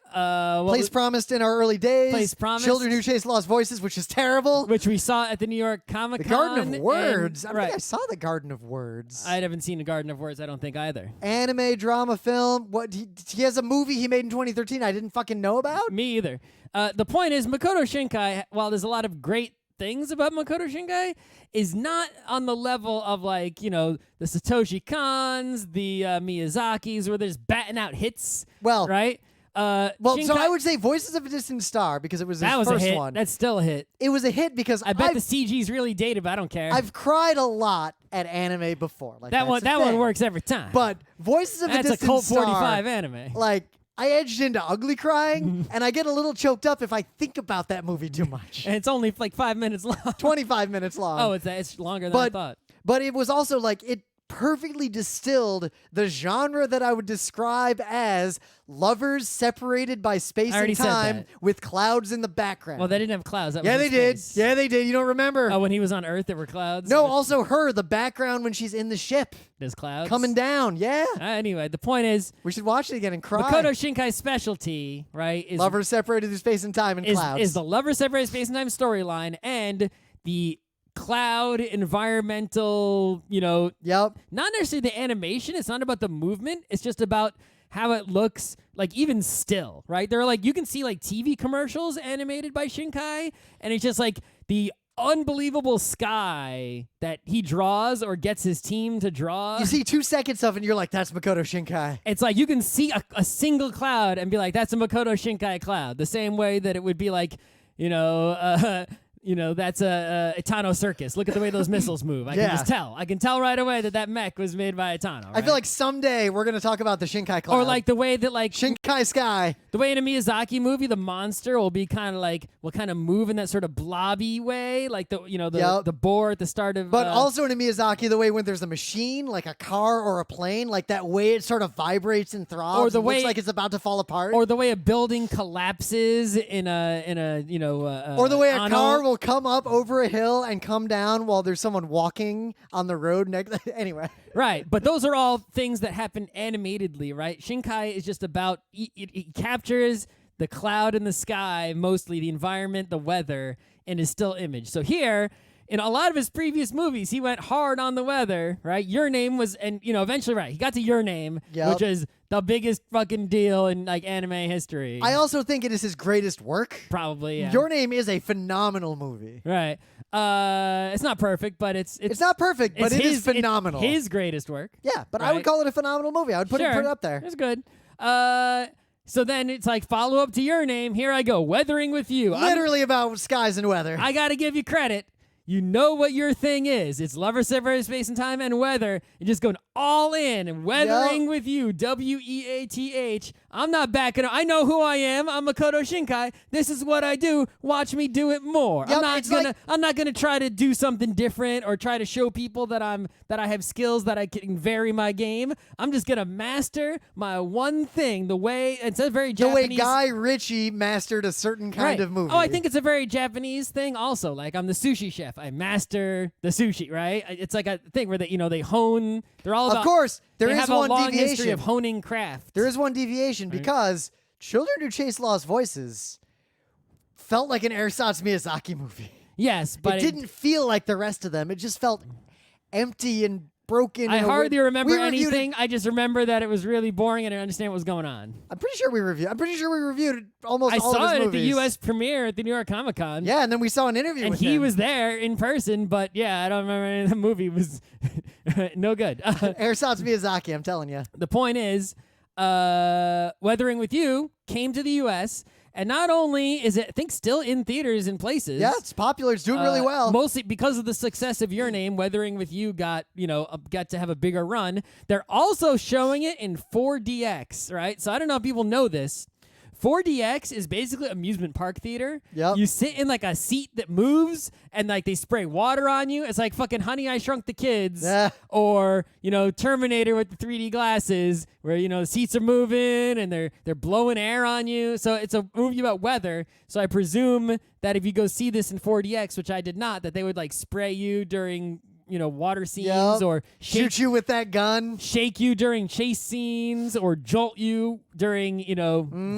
Place Promised in Our Early Days. Place Promised. Children Who Chase Lost Voices, which is terrible. Which we saw at the New York Comic Con. The Garden of Words. I think I saw The Garden of Words. I haven't seen The Garden of Words, I don't think either. Anime, drama, film. What? He has a movie he made in 2013 I didn't fucking know about? Me either. The point is, Makoto Shinkai, while there's a lot of great things about Makoto Shinkai, is not on the level of the Satoshi Kons, the Miyazakis, where there's batting out hits. Well, right? Shinkai, so I would say Voices of a Distant Star because it was his first a hit. one. That's still a hit. It was a hit because I bet the CG's really dated, but I don't care. I've cried a lot at anime before. Like that one works every time. But Voices of a Distant Star. That's a Colt 45 anime. Like, I edged into ugly crying, and I get a little choked up if I think about that movie too much. And it's only like 5 minutes long. 25 minutes long. Oh, it's longer than I thought. But it was also like it perfectly distilled the genre that I would describe as lovers separated by space and time with clouds in the background. Well, they didn't have clouds. That yeah, was they did. Yeah, they did. You don't remember? Oh, when he was on Earth, there were clouds? No, also her, the background when she's in the ship. There's clouds? Coming down, yeah. Anyway, the point is... We should watch it again and cry. Makoto Shinkai's specialty, right, is... Lovers separated through space and time and clouds. Is the lovers separated space and time storyline and the... cloud environmental, Yep. Not necessarily the animation. It's not about the movement. It's just about how it looks, like even still, right? They're like, you can see like TV commercials animated by Shinkai, and it's just like the unbelievable sky that he draws or gets his team to draw. You see 2 seconds of it and you're like, that's Makoto Shinkai. It's like you can see a single cloud and be like, that's a Makoto Shinkai cloud. The same way that it would be like, that's a Itano Circus. Look at the way those missiles move. I can just tell. I can tell right away that mech was made by Itano. Right? I feel like someday we're going to talk about the Shinkai cloud. Or like the way that Shinkai sky. The way in a Miyazaki movie, the monster will be kind of move in that sort of blobby way, like the boar at the start of. But also in a Miyazaki, the way when there's a machine, like a car or a plane, like that way it sort of vibrates and throbs. Or the way looks like it's about to fall apart. Or the way a building collapses in a or the way a car will come up over a hill and come down while there's someone walking on the road next. Anyway. Right, but those are all things that happen animatedly, right? Shinkai is just about he captures the cloud in the sky, mostly the environment, the weather, in his still image. So here, in a lot of his previous movies, he went hard on the weather, right? Your Name was, and eventually, right, he got to Your Name, which is the biggest fucking deal in like anime history. I also think it is his greatest work. Probably, yeah. Your Name is a phenomenal movie. Right. It's not perfect, but it's not perfect, but it is phenomenal. It's his greatest work. Yeah, but right? I would call it a phenomenal movie. I would put it up there. It's good. So then it's like follow up to your name. Here I go, Weathering with You. Literally about skies and weather. I got to give you credit. You know what your thing is. It's Lover, Separate Space and Time and Weather. You're just going all in and Weathering with You. WEATH. I'm not backing up. I know who I am. I'm Makoto Shinkai. This is what I do. Watch me do it more. Yep, I'm not gonna try to do something different or try to show people that I have skills that I can vary my game. I'm just gonna master my one thing. The way it's a very Japanese. The way Guy Ritchie mastered a certain kind of movie. Oh, I think it's a very Japanese thing also. Like I'm the sushi chef. I master the sushi, right? It's like a thing where they hone. They're all about. Of course, there they is have one a long deviation. history of honing craft. There is one deviation because Children Who Chase Lost Voices felt like an Ersatz Miyazaki movie. Yes, but it didn't feel like the rest of them. It just felt empty and broken. I hardly remember we anything. I just remember that it was really boring and I didn't understand what was going on. I'm pretty sure we reviewed almost all I of saw his it movies. at the U.S. premiere at the New York Comic Con. Yeah, and then we saw an interview and with he him. was there in person, but yeah, I don't remember any of the movie was no good. Ersatz Miyazaki, I'm telling you. The point is, Weathering with You came to the U.S., and not only is it, I think, still in theaters in places. Yeah, it's popular. It's doing really well. Mostly because of the success of Your Name, Weathering with You got to have a bigger run. They're also showing it in 4DX, right? So I don't know if people know this. 4DX is basically amusement park theater. Yep. You sit in like a seat that moves and like they spray water on you. It's like fucking Honey, I Shrunk the Kids or, Terminator with the 3D glasses where, the seats are moving and they're blowing air on you. So it's a movie about weather. So I presume that if you go see this in 4DX, which I did not, that they would like spray you during water scenes or shoot you with that gun, shake you during chase scenes or jolt you during,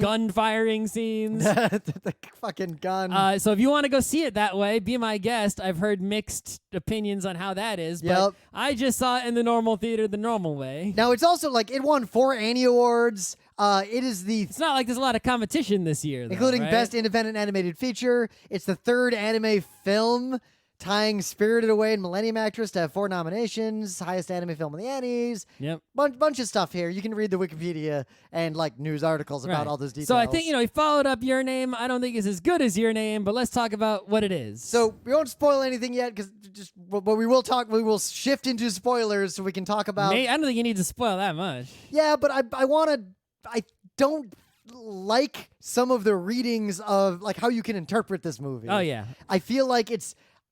gun firing scenes. The fucking gun. So if you want to go see it that way, be my guest. I've heard mixed opinions on how that is, but I just saw it in the normal theater the normal way. Now, it's also like it won 4 Annie Awards. It's not like there's a lot of competition this year, though, including right? Best Independent Animated Feature. It's the 3rd anime film, tying Spirited Away and Millennium Actress to have 4 nominations, highest anime film in the Annies. Yep. Bunch of stuff here. You can read the Wikipedia and like news articles about all those details. So I think, he followed up Your Name. I don't think it's as good as Your Name, but let's talk about what it is. So we won't spoil anything yet, but we will shift into spoilers so we can talk about. I don't think you need to spoil that much. Yeah, but I don't like some of the readings of like how you can interpret this movie. Oh yeah. I feel like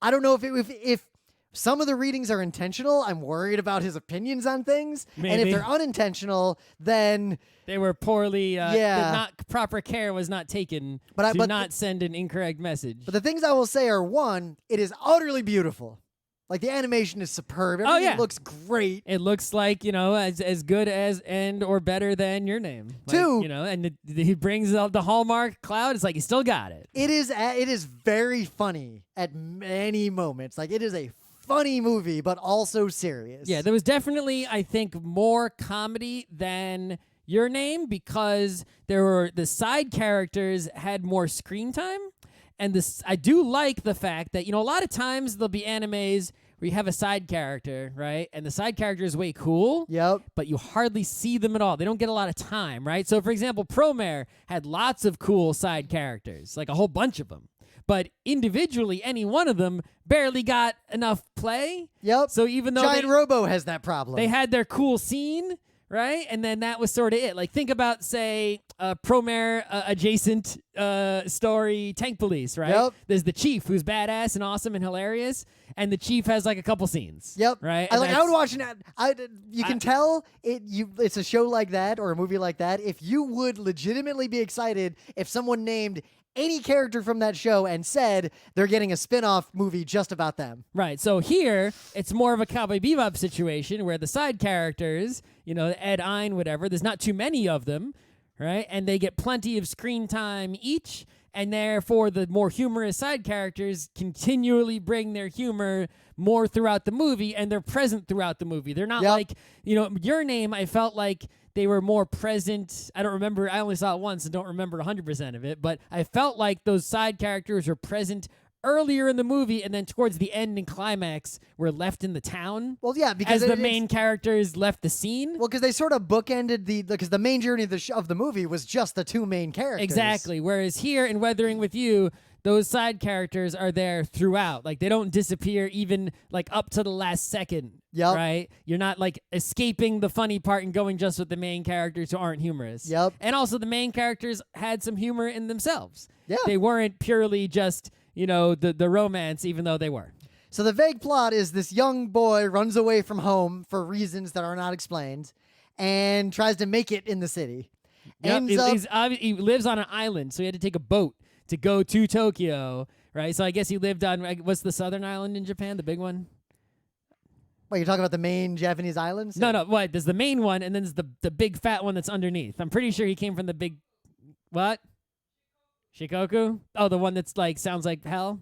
I don't know if some of the readings are intentional. I'm worried about his opinions on things. Maybe. And if they're unintentional, then they were poorly not proper care was not taken to not send an incorrect message. But the things I will say are, 1, it is utterly beautiful. Like the animation is superb. Everything looks great. It looks like, as good as or better than Your Name. Like, 2, and he brings up the Hallmark cloud. It's like he still got it. It is very funny at many moments. Like it is a funny movie, but also serious. Yeah, there was definitely, I think, more comedy than Your Name because the side characters had more screen time. And I do like the fact that, a lot of times there'll be animes where you have a side character, right? And the side character is way cool. Yep. But you hardly see them at all. They don't get a lot of time, right? So, for example, Promare had lots of cool side characters, like a whole bunch of them. But individually, any one of them barely got enough play. Yep. So even though Giant Robo has that problem. They had their cool scene, right? And then that was sort of it. Like, think about, say, Promare adjacent story, Tank Police, right? Yep. There's the Chief, who's badass and awesome and hilarious, and the Chief has like a couple scenes. Yep. Right. I would watch it. You can tell it's a show like that or a movie like that if you would legitimately be excited if someone named any character from that show and said they're getting a spin-off movie just about them. Right. So here, it's more of a Cowboy Bebop situation where the side characters, Ed, Ein, whatever, there's not too many of them, right? And they get plenty of screen time each, and therefore the more humorous side characters continually bring their humor more throughout the movie, and they're present throughout the movie. They're not like, Your Name, I felt like they were more present. I don't remember. I only saw it once and don't remember 100% of it. But I felt like those side characters were present earlier in the movie, and then towards the end and climax, we're left in the town. Well, yeah, because as the main characters left the scene. Well, because they sort of bookended because the main journey of the movie was just the two main characters. Exactly. Whereas here in Weathering with You, those side characters are there throughout. Like, they don't disappear even like up to the last second. Yep. Right? You're not like escaping the funny part and going just with the main characters who aren't humorous. Yep. And also the main characters had some humor in themselves. Yeah. They weren't purely just, the romance, even though they were. So the vague plot is this young boy runs away from home for reasons that are not explained and tries to make it in the city. Yep. Ends up He lives on an island, so he had to take a boat to go to Tokyo, right? So I guess he lived on, what's the southern island in Japan, the big one? What, you're talking about the main Japanese islands? No, what? There's the main one, and then there's the big fat one that's underneath. I'm pretty sure he came from the big, what? Shikoku? Oh, the one that's like, sounds like hell?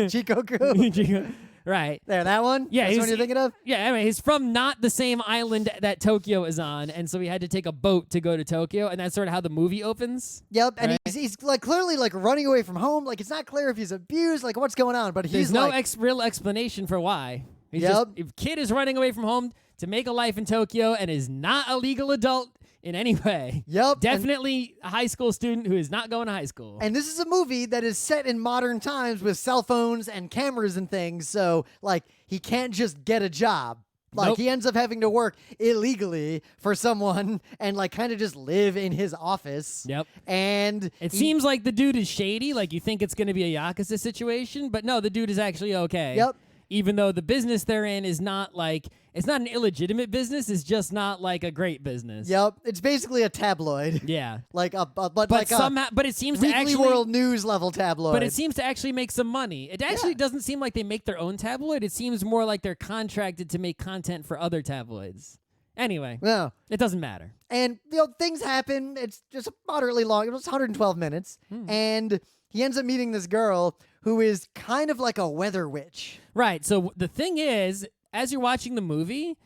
Chikoku? Right. There, that one? Yeah, That's the one you're thinking of? Yeah, anyway, he's from not the same island that Tokyo is on, and so he had to take a boat to go to Tokyo, and that's sort of how the movie opens. Yep, and Right. he's like clearly like running away from home. Like it's not clear if he's abused, like what's going on, but he's There's no like, real explanation for why. He's Yep. just, if kid is running away from home to make a life in Tokyo and is not a legal adult in any way. Yep. Definitely a high school student who is not going to high school. And this is a movie that is set in modern times with cell phones and cameras and things, so like he can't just get a job. Like Nope. he ends up having to work illegally for someone and like kind of just live in his office. Yep. And It he- seems like the dude is shady, like you think it's going to be a Yakuza situation, but no, the dude is actually okay. Yep. Even though the business they're in is not like, it's not an illegitimate business, it's just not like a great business. Yep, it's basically a tabloid. Yeah. Like but But like somehow, but it a seems to Weekly actually World News level tabloid. But it seems to actually make some money. It actually doesn't seem like they make their own tabloid. It seems more like they're contracted to make content for other tabloids. Anyway, No. it doesn't matter. And things happen. It's just moderately long. It was 112 minutes. And he ends up meeting this girl who is kind of like a weather witch. Right. So the thing is, as you're watching the movie,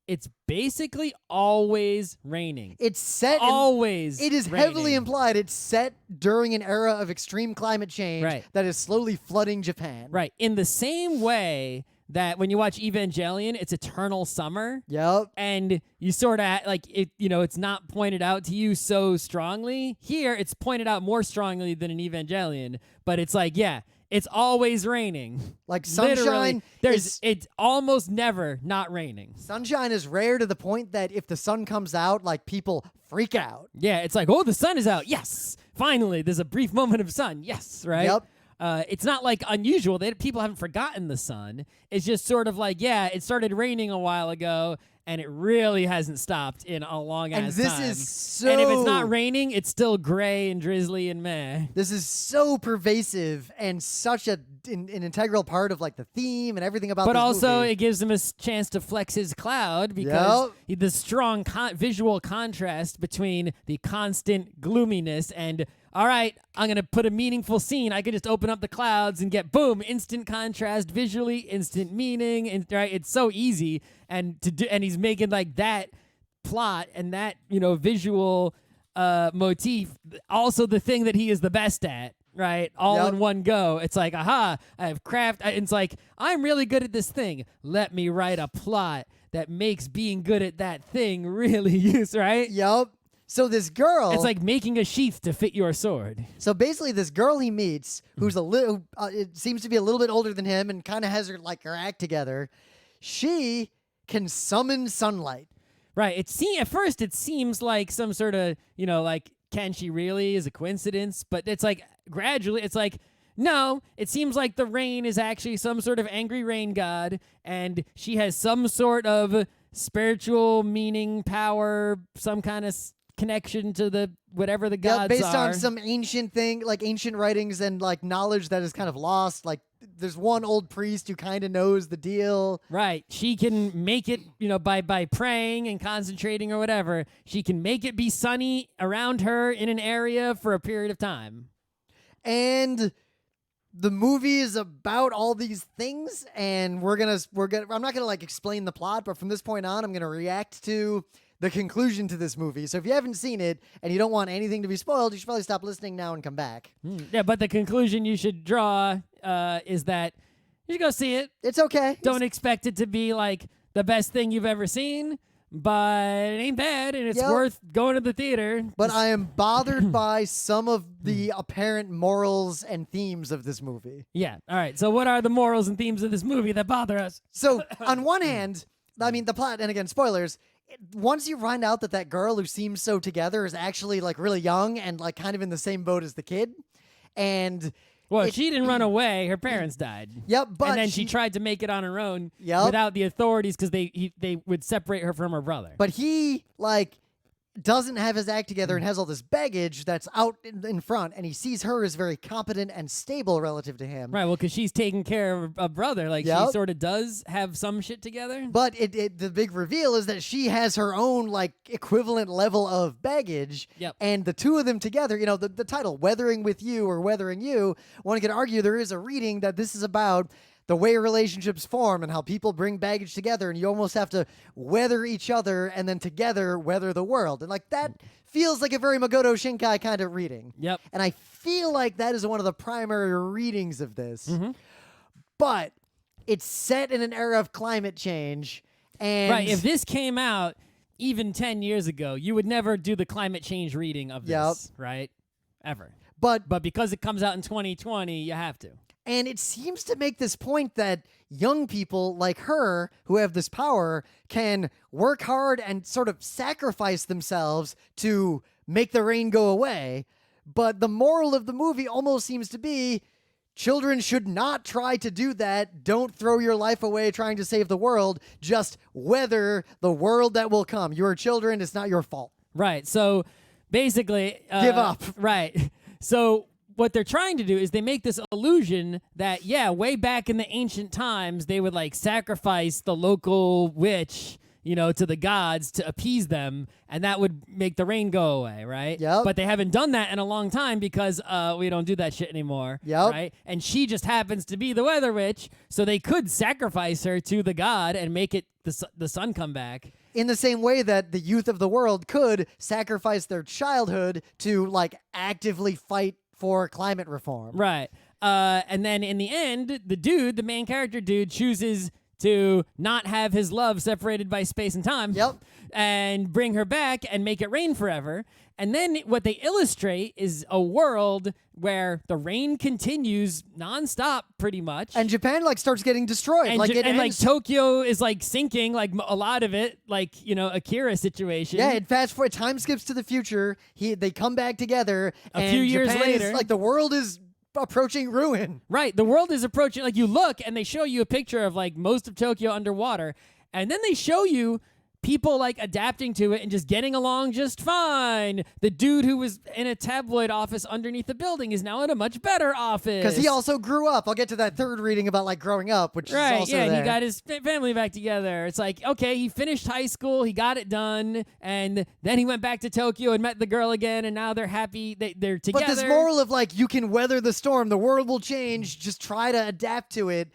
it's basically always raining. It's set Always. It is raining. heavily implied it's set during an era of extreme climate change Right. that is slowly flooding Japan. Right. In the same way that when you watch Evangelion, it's eternal summer. Yep. And you sort of like it, it's not pointed out to you so strongly. Here, it's pointed out more strongly than in Evangelion, but it's like, yeah, it's always raining. Like Literally, sunshine is it's almost never not raining. sunshine is rare to the point that if the sun comes out, like people freak out. Yeah, it's like, oh, the sun is out. Yes, finally, there's a brief moment of sun. Yes, right. Yep. It's not like unusual. People haven't forgotten the sun. It's just sort of like, yeah, it started raining a while ago, and it really hasn't stopped in a long ass time. And this is so And if it's not raining, it's still gray and drizzly and meh. This is so pervasive and such an integral part of like the theme and everything about But this also, movie. it gives him a chance to flex his cloud because Yep. the strong visual contrast between the constant gloominess and, all right, I'm going to put a meaningful scene. I could just open up the clouds and get, boom, instant contrast visually, instant meaning. And right, it's so easy. And he's making like that plot and that, visual motif also the thing that he is the best at. Right, all Yep. in one go. It's like, aha, I have craft. It's like, I'm really good at this thing. Let me write a plot that makes being good at that thing really use, right? Yep. So this girl, It's like making a sheath to fit your sword. so basically this girl he meets, who's a little, it seems to be a little bit older than him and kind of has her act together. She can summon sunlight. Right. At first it seems like some sort of, like, can she really is a coincidence, but it's like gradually it's like, no, it seems like the rain is actually some sort of angry rain god, and she has some sort of spiritual meaning, power, some kind of connection to the whatever the gods Based are. on some ancient thing, like ancient writings and like knowledge that is kind of lost. Like there's one old priest who kind of knows the deal. Right. She can make it, by praying and concentrating or whatever, she can make it be sunny around her in an area for a period of time. And the movie is about all these things, and I'm not gonna like explain the plot, but from this point on, I'm gonna react to the conclusion to this movie. So if you haven't seen it and you don't want anything to be spoiled, you should probably stop listening now and come back. Yeah, but the conclusion you should draw is that you should go see it. It's okay. Don't expect it to be like the best thing you've ever seen, but it ain't bad, and it's Yep. worth going to the theater. But I am bothered by some of the apparent morals and themes of this movie. Yeah. All right. So what are the morals and themes of this movie that bother us? So on one hand, I mean, the plot, and again, spoilers, once you find out that that girl who seems so together is actually like really young and like kind of in the same boat as the kid, and Well, she didn't run away. Her parents died. Yep, but and then she tried to make it on her own Yep. without the authorities because they would separate her from her brother. But he like doesn't have his act together and has all this baggage that's out in front, and he sees her as very competent and stable relative to him. Right, well, because she's taking care of a brother. Like, Yep. she sort of does have some shit together. But the big reveal is that she has her own like equivalent level of baggage. Yep. And the two of them together, the title, Weathering with You or Weathering You, one could argue there is a reading that this is about the way relationships form and how people bring baggage together, and you almost have to weather each other and then together weather the world. And like that feels like a very Makoto Shinkai kind of reading. Yep. And I feel like that is one of the primary readings of this. Mm-hmm. But it's set in an era of climate change. And Right, if this came out even 10 years ago, you would never do the climate change reading of this, right? Ever. but But because it comes out in 2020, you have to. And it seems to make this point that young people like her who have this power can work hard and sort of sacrifice themselves to make the rain go away. But the moral of the movie almost seems to be children should not try to do that. Don't throw your life away trying to save the world. Just weather the world that will come. You are children. It's not your fault. Right, so basically... Give up. Right. So what they're trying to do is they make this illusion that, yeah, way back in the ancient times, they would like sacrifice the local witch, to the gods to appease them, and that would make the rain go away, right? Yep. But they haven't done that in a long time because we don't do that shit anymore, Yep. right? And she just happens to be the weather witch, so they could sacrifice her to the god and make it the sun come back. In the same way that the youth of the world could sacrifice their childhood to like actively fight for climate reform. Right. And then in the end, the main character dude, chooses to not have his love separated by space and time. Yep. And bring her back and make it rain forever. And then what they illustrate is a world where the rain continues nonstop, pretty much. And Japan like starts getting destroyed. And, like Ja- it and like ends. Tokyo is like sinking, like a lot of it, like Akira situation. Yeah, it fast forward. Time skips to the future. They come back together. A and few years Japan is, later. like the world is approaching ruin. Right. The world is approaching. Like, you look and they show you a picture of like most of Tokyo underwater, and then they show you people like adapting to it and just getting along just fine. The dude who was in a tabloid office underneath the building is now in a much better office. Because he also grew up. I'll get to that third reading about like growing up, which is Right, also yeah, there. he got his family back together. It's like, okay, he finished high school, he got it done, and then he went back to Tokyo and met the girl again, and now they're happy, they're together. But this moral of like, you can weather the storm, the world will change, just try to adapt to it.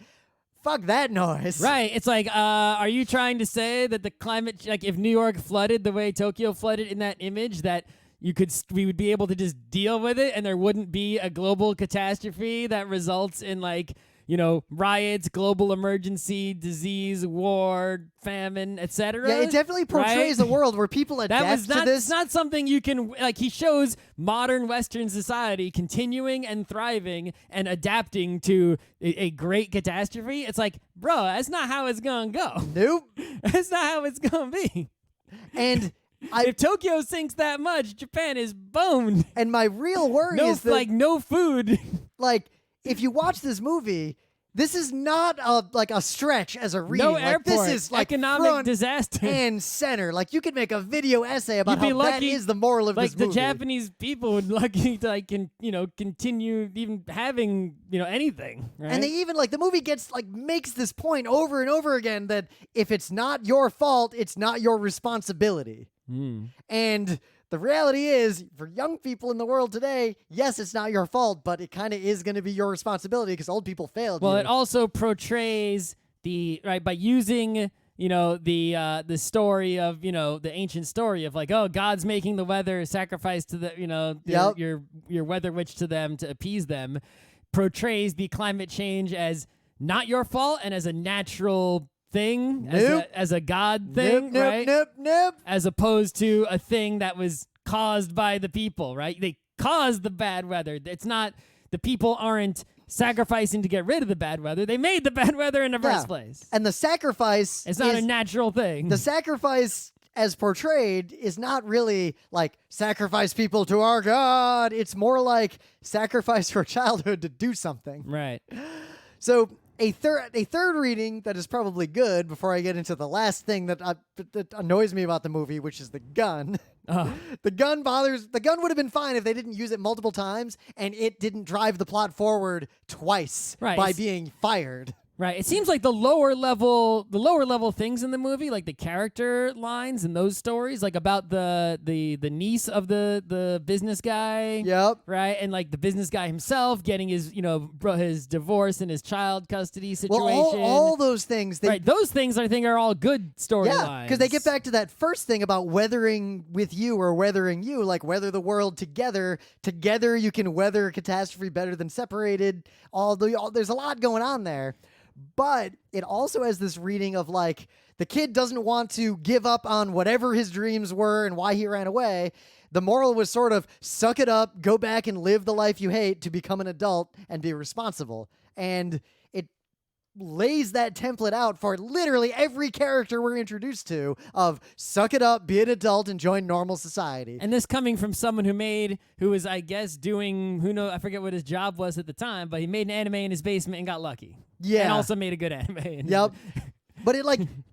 Fuck that noise. Right. It's like, are you trying to say that the climate, like if New York flooded the way Tokyo flooded in that image, that we would be able to just deal with it and there wouldn't be a global catastrophe that results in like, riots, global emergency, disease, war, famine, etc.? Yeah, it definitely portrays a world where people adapt to this. It's not something you can, like, he shows modern Western society continuing and thriving and adapting to a great catastrophe. It's like, bro, that's not how it's gonna go. Nope. That's not how it's gonna be. And if Tokyo sinks that much, Japan is boned. and my real worry is that no food. like if you watch this movie, this is not a stretch as a reading. No like, airport. This is like economic front disaster. and center. Like you could make a video essay about You'd be how that lucky, is the moral of like this the movie. Japanese people would lucky to continue even having anything. Right? And they even like the movie makes this point over and over again that if it's not your fault, it's not your responsibility. And the reality is, for young people in the world today, yes, it's not your fault, but it kind of is going to be your responsibility because old people failed Well, you. it also portrays by using the story of the ancient story of like, oh, God's making the weather, sacrifice to the Yep. your weather witch to them to appease them, portrays the climate change as not your fault and as a natural thing, Nope. as a God thing, nope, right? Nope. As opposed to a thing that was caused by the people, right? They caused the bad weather. It's not, the people aren't sacrificing to get rid of the bad weather. They made the bad weather in the first place. And the sacrifice It's not is, a natural thing. the sacrifice as portrayed is not really like sacrifice people to our God. It's more like sacrifice your childhood to do something. Right. So a third reading that is probably good before I get into the last thing that annoys me about the movie, which is the gun. The gun would have been fine if they didn't use it multiple times and it didn't drive the plot forward twice by being fired. Right. It seems like the lower level things in the movie, like the character lines and those stories, like about the niece of the business guy. Yep. Right. And like the business guy himself getting his his divorce and his child custody situation. Well, all those things. Right. Those things I think are all good storylines. Yeah, because they get back to that first thing about weathering with you or weathering you, like weather the world together. Together you can weather a catastrophe better than separated. There's a lot going on there. But it also has this reading of like the kid doesn't want to give up on whatever his dreams were and why he ran away. The moral was sort of suck it up, go back and live the life you hate to become an adult and be responsible. And it lays that template out for literally every character we're introduced to of suck it up, be an adult, and join normal society. And this coming from someone who was, I guess, doing, I forget what his job was at the time, but he made an anime in his basement and got lucky. Yeah. And also made a good anime. Yep. But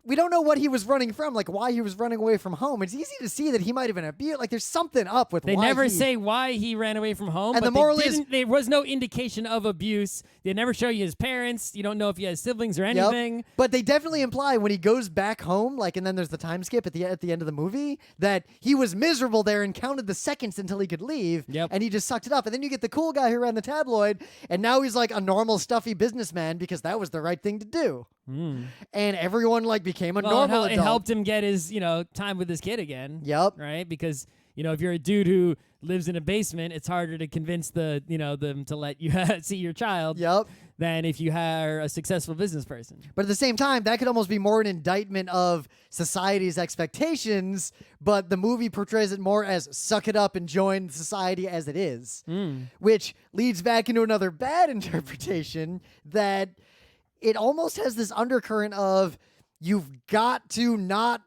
we don't know what he was running from, like why he was running away from home. It's easy to see that he might have been abused. Like there's something up with They why never say why he ran away from home. And but the moral there was no indication of abuse. They never show you his parents. You don't know if he has siblings or anything. Yep. But they definitely imply when he goes back home, like, and then there's the time skip at the end of the movie, that he was miserable there and counted the seconds until he could leave. Yep. And he just sucked it up. And then you get the cool guy who ran the tabloid, and now he's like a normal, stuffy businessman because that was the right thing to do. And everyone became a normal adult. It helped him get his, time with his kid again. Yep. Right? Because, if you're a dude who lives in a basement, it's harder to convince them to let you see your child. Yep. Than if you are a successful business person. But at the same time, that could almost be more an indictment of society's expectations, but the movie portrays it more as suck it up and join society as it is. Which leads back into another bad interpretation that it almost has this undercurrent of you've got to not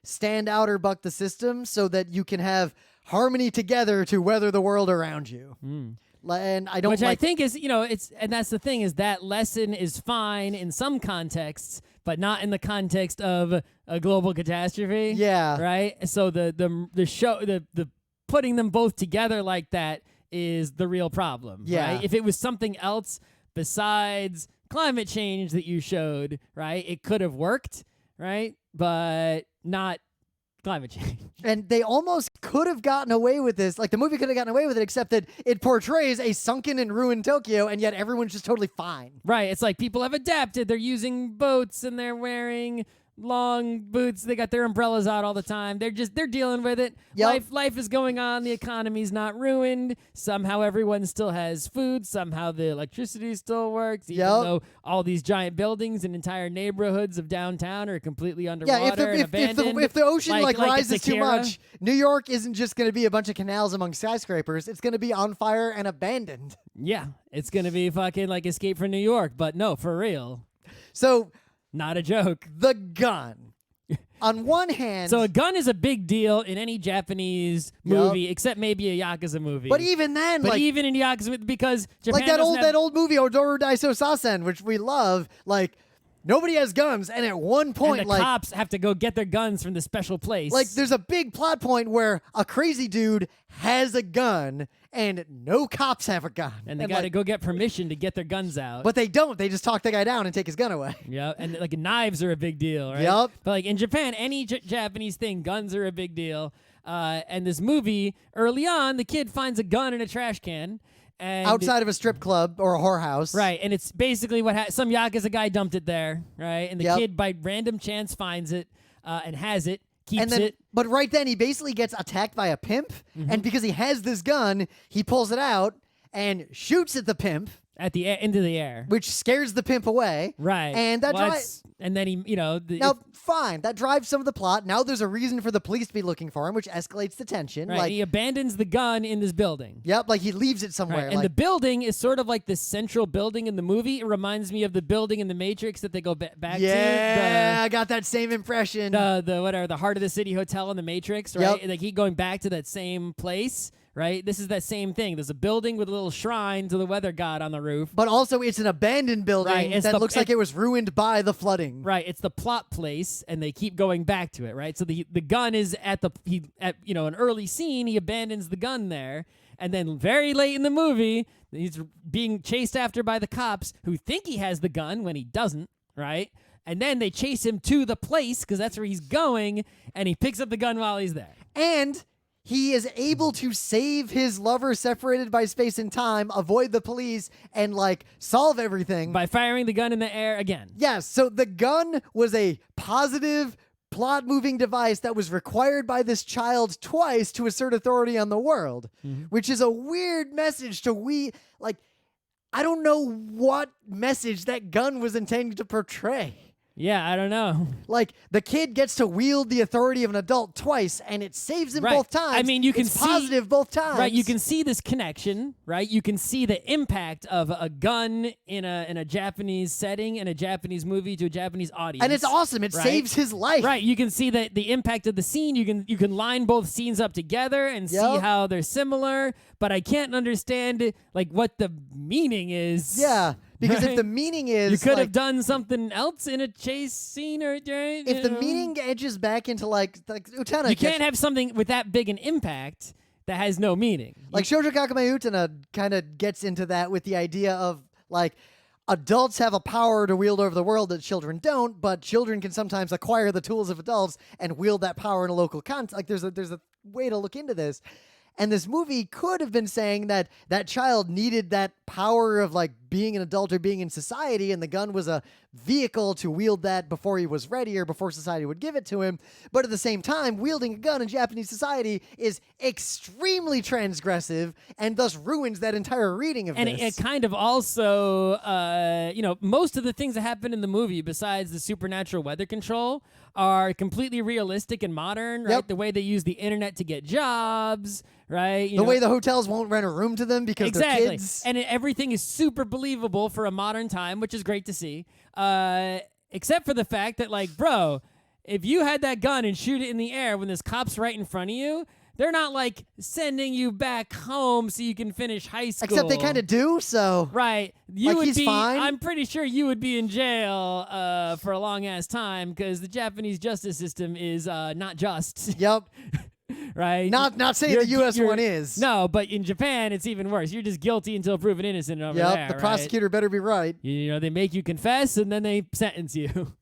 stand out or buck the system so that you can have harmony together to weather the world around you. And I don't Which I think is, and that's the thing, is that lesson is fine in some contexts, but not in the context of a global catastrophe. Yeah. Right? So the putting them both together like that is the real problem. Yeah. Right? If it was something else besides climate change that you showed, right, it could have worked, right? But not climate change. And they almost could have gotten away with this. Like the movie could have gotten away with it, except that it portrays a sunken and ruined Tokyo, and yet everyone's just totally fine. Right. It's like people have adapted. They're using boats and they're wearing long boots. They got their umbrellas out all the time. They're dealing with it. Yep. Life is going on. The economy's not ruined. Somehow everyone still has food. Somehow the electricity still works. Even though all these giant buildings and entire neighborhoods of downtown are completely underwater and abandoned. If the ocean rises too Akira. much, New York isn't just going to be a bunch of canals among skyscrapers. It's going to be on fire and abandoned. Yeah, it's gonna be fucking like Escape from New York, but no, for real. So, not a joke. the gun. On one hand, So a gun is a big deal in any Japanese movie, except maybe a Yakuza movie. but even then, even in Yakuza, because Japan like that doesn't have, old movie Odoru Daiso Sasen, which we love, nobody has guns, and at one point, and the cops have to go get their guns from the special place. there's a big plot point where a crazy dude has a gun, and no cops have a gun. and they got to go get permission to get their guns out. But they don't. They just talk the guy down and take his gun away. yeah, and knives are a big deal, right? Yup. But in Japan, any Japanese thing, guns are a big deal. And this movie, early on, the kid finds a gun in a trash can. And outside of a strip club or a whorehouse. Right, and it's basically what some Yakuza guy dumped it there, right? And the Yep. kid, by random chance, finds it and has it, keeps And then, it. but right then, he basically gets attacked by a pimp, and because he has this gun, he pulls it out and shoots at the pimp, At the into the air. which scares the pimp away. Right. And that Well, drives. and then he, Now, fine, that drives some of the plot. Now there's a reason for the police to be looking for him, which escalates the tension. right, Like, he abandons the gun in this building. yep, like he leaves it somewhere. Right. And like, the building is sort of like the central building in the movie. It reminds me of the building in the Matrix that they go back yeah, to. I got that same impression. The Heart of the City Hotel in the Matrix, right? Yep. And they keep going back to that same place, right? This is that same thing. There's a building with a little shrine to the weather god on the roof. But also, it's an abandoned building Right, it's that looks like it was ruined by the flooding. Right, it's the plot place, and they keep going back to it. Right, so the gun is at an early scene. He abandons the gun there, and then very late in the movie, he's being chased after by the cops who think he has the gun when he doesn't. Right, and then they chase him to the place because that's where he's going, and he picks up the gun while he's there. And he is able to save his lover separated by space and time, avoid the police, and like solve everything. By firing the gun in the air again. Yes, so the gun was a positive plot-moving device that was required by this child twice to assert authority on the world, which is a weird message to I don't know what message that gun was intending to portray. Yeah, I don't know. Like, the kid gets to wield the authority of an adult twice, and it saves him Right. both times. I mean, you can it's see- positive both times. Right, you can see this connection, right? You can see the impact of a gun in a Japanese setting, in a Japanese movie to a Japanese audience. And it's awesome. It right? saves his life. Right, you can see the impact of the scene. You can line both scenes up together and see Yep. how they're similar, but I can't understand like what the meaning is. Yeah, because Right? if the meaning is You could like, have done something else in a chase scene or if the meaning edges back into like Utena, you can't have something with that big an impact that has no meaning. like Shoujo Kakamei Utena kind of gets into that with the idea of like adults have a power to wield over the world that children don't, but children can sometimes acquire the tools of adults and wield that power in a local context. Like there's a way to look into this. And this movie could have been saying that that child needed that power of like being an adult or being in society, and the gun was a vehicle to wield that before he was ready or before society would give it to him. But at the same time, wielding a gun in Japanese society is extremely transgressive and thus ruins that entire reading of And this. it kind of also, most of the things that happen in the movie, besides the supernatural weather control, are completely realistic and modern, right? Yep. The way they use the internet to get jobs, right? the way the hotels won't rent a room to them because exactly. they're kids. And everything is super believable for a modern time, which is great to see. Except for the fact that, like, bro, if you had that gun and shoot it in the air when there's cops right in front of you, they're not, like, sending you back home so you can finish high school. Except they kind of do, so. Right. You Like, would he's be, fine? I'm pretty sure you would be in jail for a long ass time because the Japanese justice system is not just, Yep. right? Not saying You're- the U.S. you're- one is. No, but in Japan it's even worse. You're just guilty until proven innocent over Yep, there. the right? prosecutor better be right. They make you confess and then they sentence you.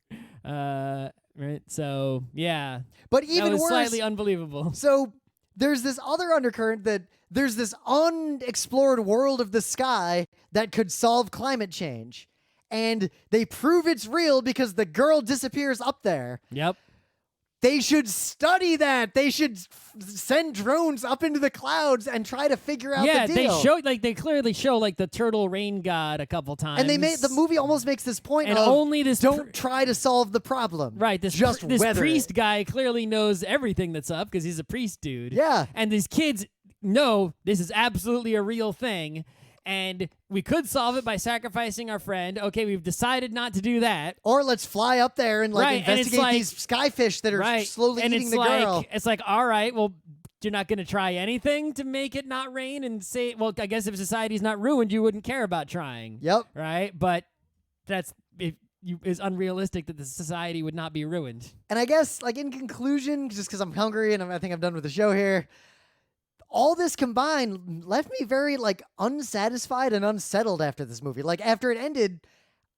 Right? So, yeah. But That even was worse, slightly unbelievable. so there's this other undercurrent that there's this unexplored world of the sky that could solve climate change. And they prove it's real because the girl disappears up there. Yep. They should study that. They should send drones up into the clouds and try to figure out Yeah, the deal. they clearly show like the turtle rain god a couple times. and the movie almost makes this point and of only this don't try to solve the problem. Right, this weather priest it. guy clearly knows everything that's up because he's a priest dude. Yeah. And these kids know this is absolutely a real thing, and we could solve it by sacrificing our friend. Okay, we've decided not to do that. Or let's fly up there and Right, and it's investigate like- these skyfish that are Right. slowly and eating it's the girl. It's like, all right, well, you're not going to try anything to make it not rain and say, well, I guess if society's not ruined, you wouldn't care about trying. Yep. Right? But it's unrealistic that the society would not be ruined. And I guess, like, in conclusion, just because I'm hungry and I think I'm done with the show here, all this combined left me very, like, unsatisfied and unsettled after this movie. Like, after it ended,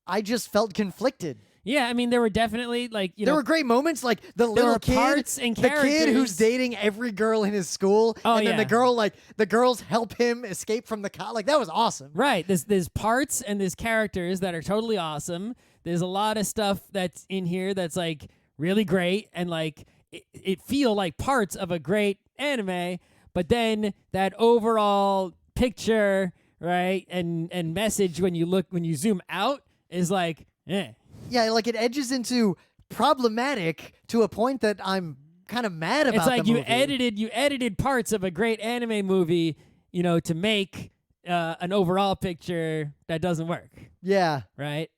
I just felt conflicted. Yeah, I mean, there were definitely like There were great moments, like the there little were kid, parts and the kid who's characters. dating every girl in his school, Oh, and then yeah. the girls help him escape from the like that was awesome. Right. There's parts and there's characters that are totally awesome. There's a lot of stuff that's in here that's like really great and like it feel like parts of a great anime, but then that overall picture, right, and message when you zoom out is like, eh. Yeah, like it edges into problematic to a point that I'm kind of mad about. It's like the you movie. edited parts of a great anime movie, to make an overall picture that doesn't work, Yeah, right?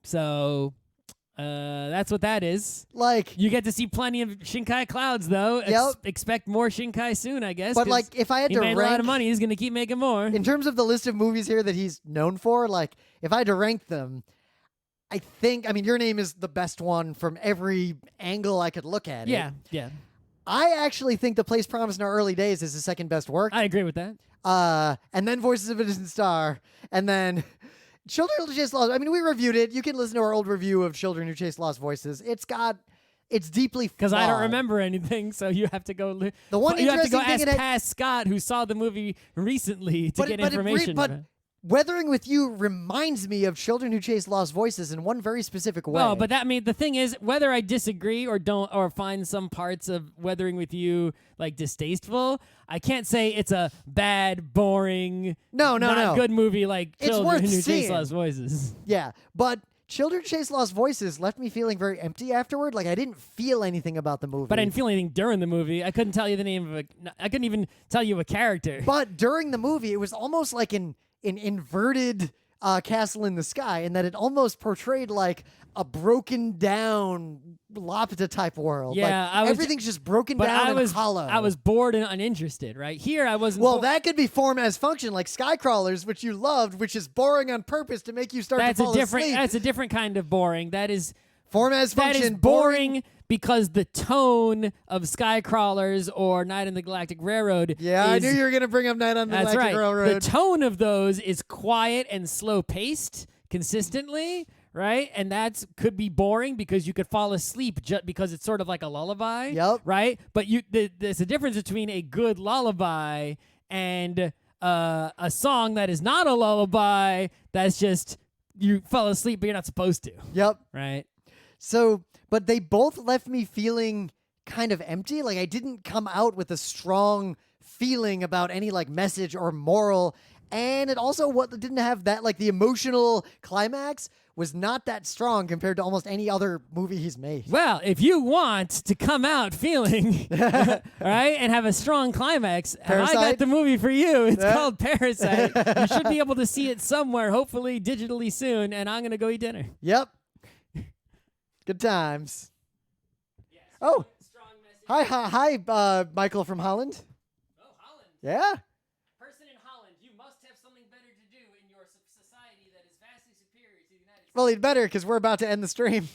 So that's what that is. like, You get to see plenty of Shinkai clouds, though. Yep. Expect more Shinkai soon, I guess. but 'cause like if I had he to made a lot rank of money, he's gonna keep making more. in terms of the list of movies here that he's known for, like if I had to rank them, I mean, Your Name is the best one from every angle I could look at it. Yeah, I actually think The Place Promised in Our Early Days is his second best work. I agree with that. And then Voices of a Distant Star, and then Children Who Chase Lost. I mean, we reviewed it. You can listen to our old review of Children Who Chase Lost Voices. It's deeply Because I don't flawed. remember anything, so you have to go. The one you have to go interesting thing ask it had- past Scott, who saw the movie recently, to get information. But Weathering with You reminds me of Children Who Chase Lost Voices in one very specific way. Well, but the thing is, whether I disagree or don't, or find some parts of Weathering with You like distasteful, I can't say it's a bad, boring, not good movie like It's Children worth Who Chase seeing. Lost Voices. Yeah, but Children Who Chase Lost Voices left me feeling very empty afterward. Like I didn't feel anything about the movie. But I didn't feel anything during the movie. I couldn't tell you the name of I couldn't even tell you a character. But during the movie, it was almost like an inverted Castle in the Sky, in that it almost portrayed like a broken down Lopita type world. Yeah, like, everything's just broken down and hollow. I was bored and uninterested. Right here, I wasn't. Well, that could be form as function, like Skycrawlers, which you loved, which is boring on purpose to make you start to fall asleep. That's a different kind of boring. That is form as function. That is boring because the tone of Skycrawlers or Night on the Galactic Railroad. Yeah, I knew you were going to bring up Night on the That's Galactic right. Railroad. The tone of those is quiet and slow paced consistently, right? And that could be boring because you could fall asleep just because it's sort of like a lullaby. Yep. Right? But there's a difference between a good lullaby and a song that is not a lullaby. That's just you fell asleep, but you're not supposed to. Yep. Right? So, but they both left me feeling kind of empty. Like I didn't come out with a strong feeling about any like message or moral. And it also didn't have that, like the emotional climax was not that strong compared to almost any other movie he's made. Well, if you want to come out feeling, right, and have a strong climax, I got the movie for you. It's called Parasite. You should be able to see it somewhere, hopefully digitally soon, and I'm going to go eat dinner. Yep. Good times. Yeah, strong message. Hi, Michael from Holland. Oh, Holland. Yeah. Person in Holland, you must have something better to do in your society that is vastly superior to the United States. Well, he'd better because we're about to end the stream.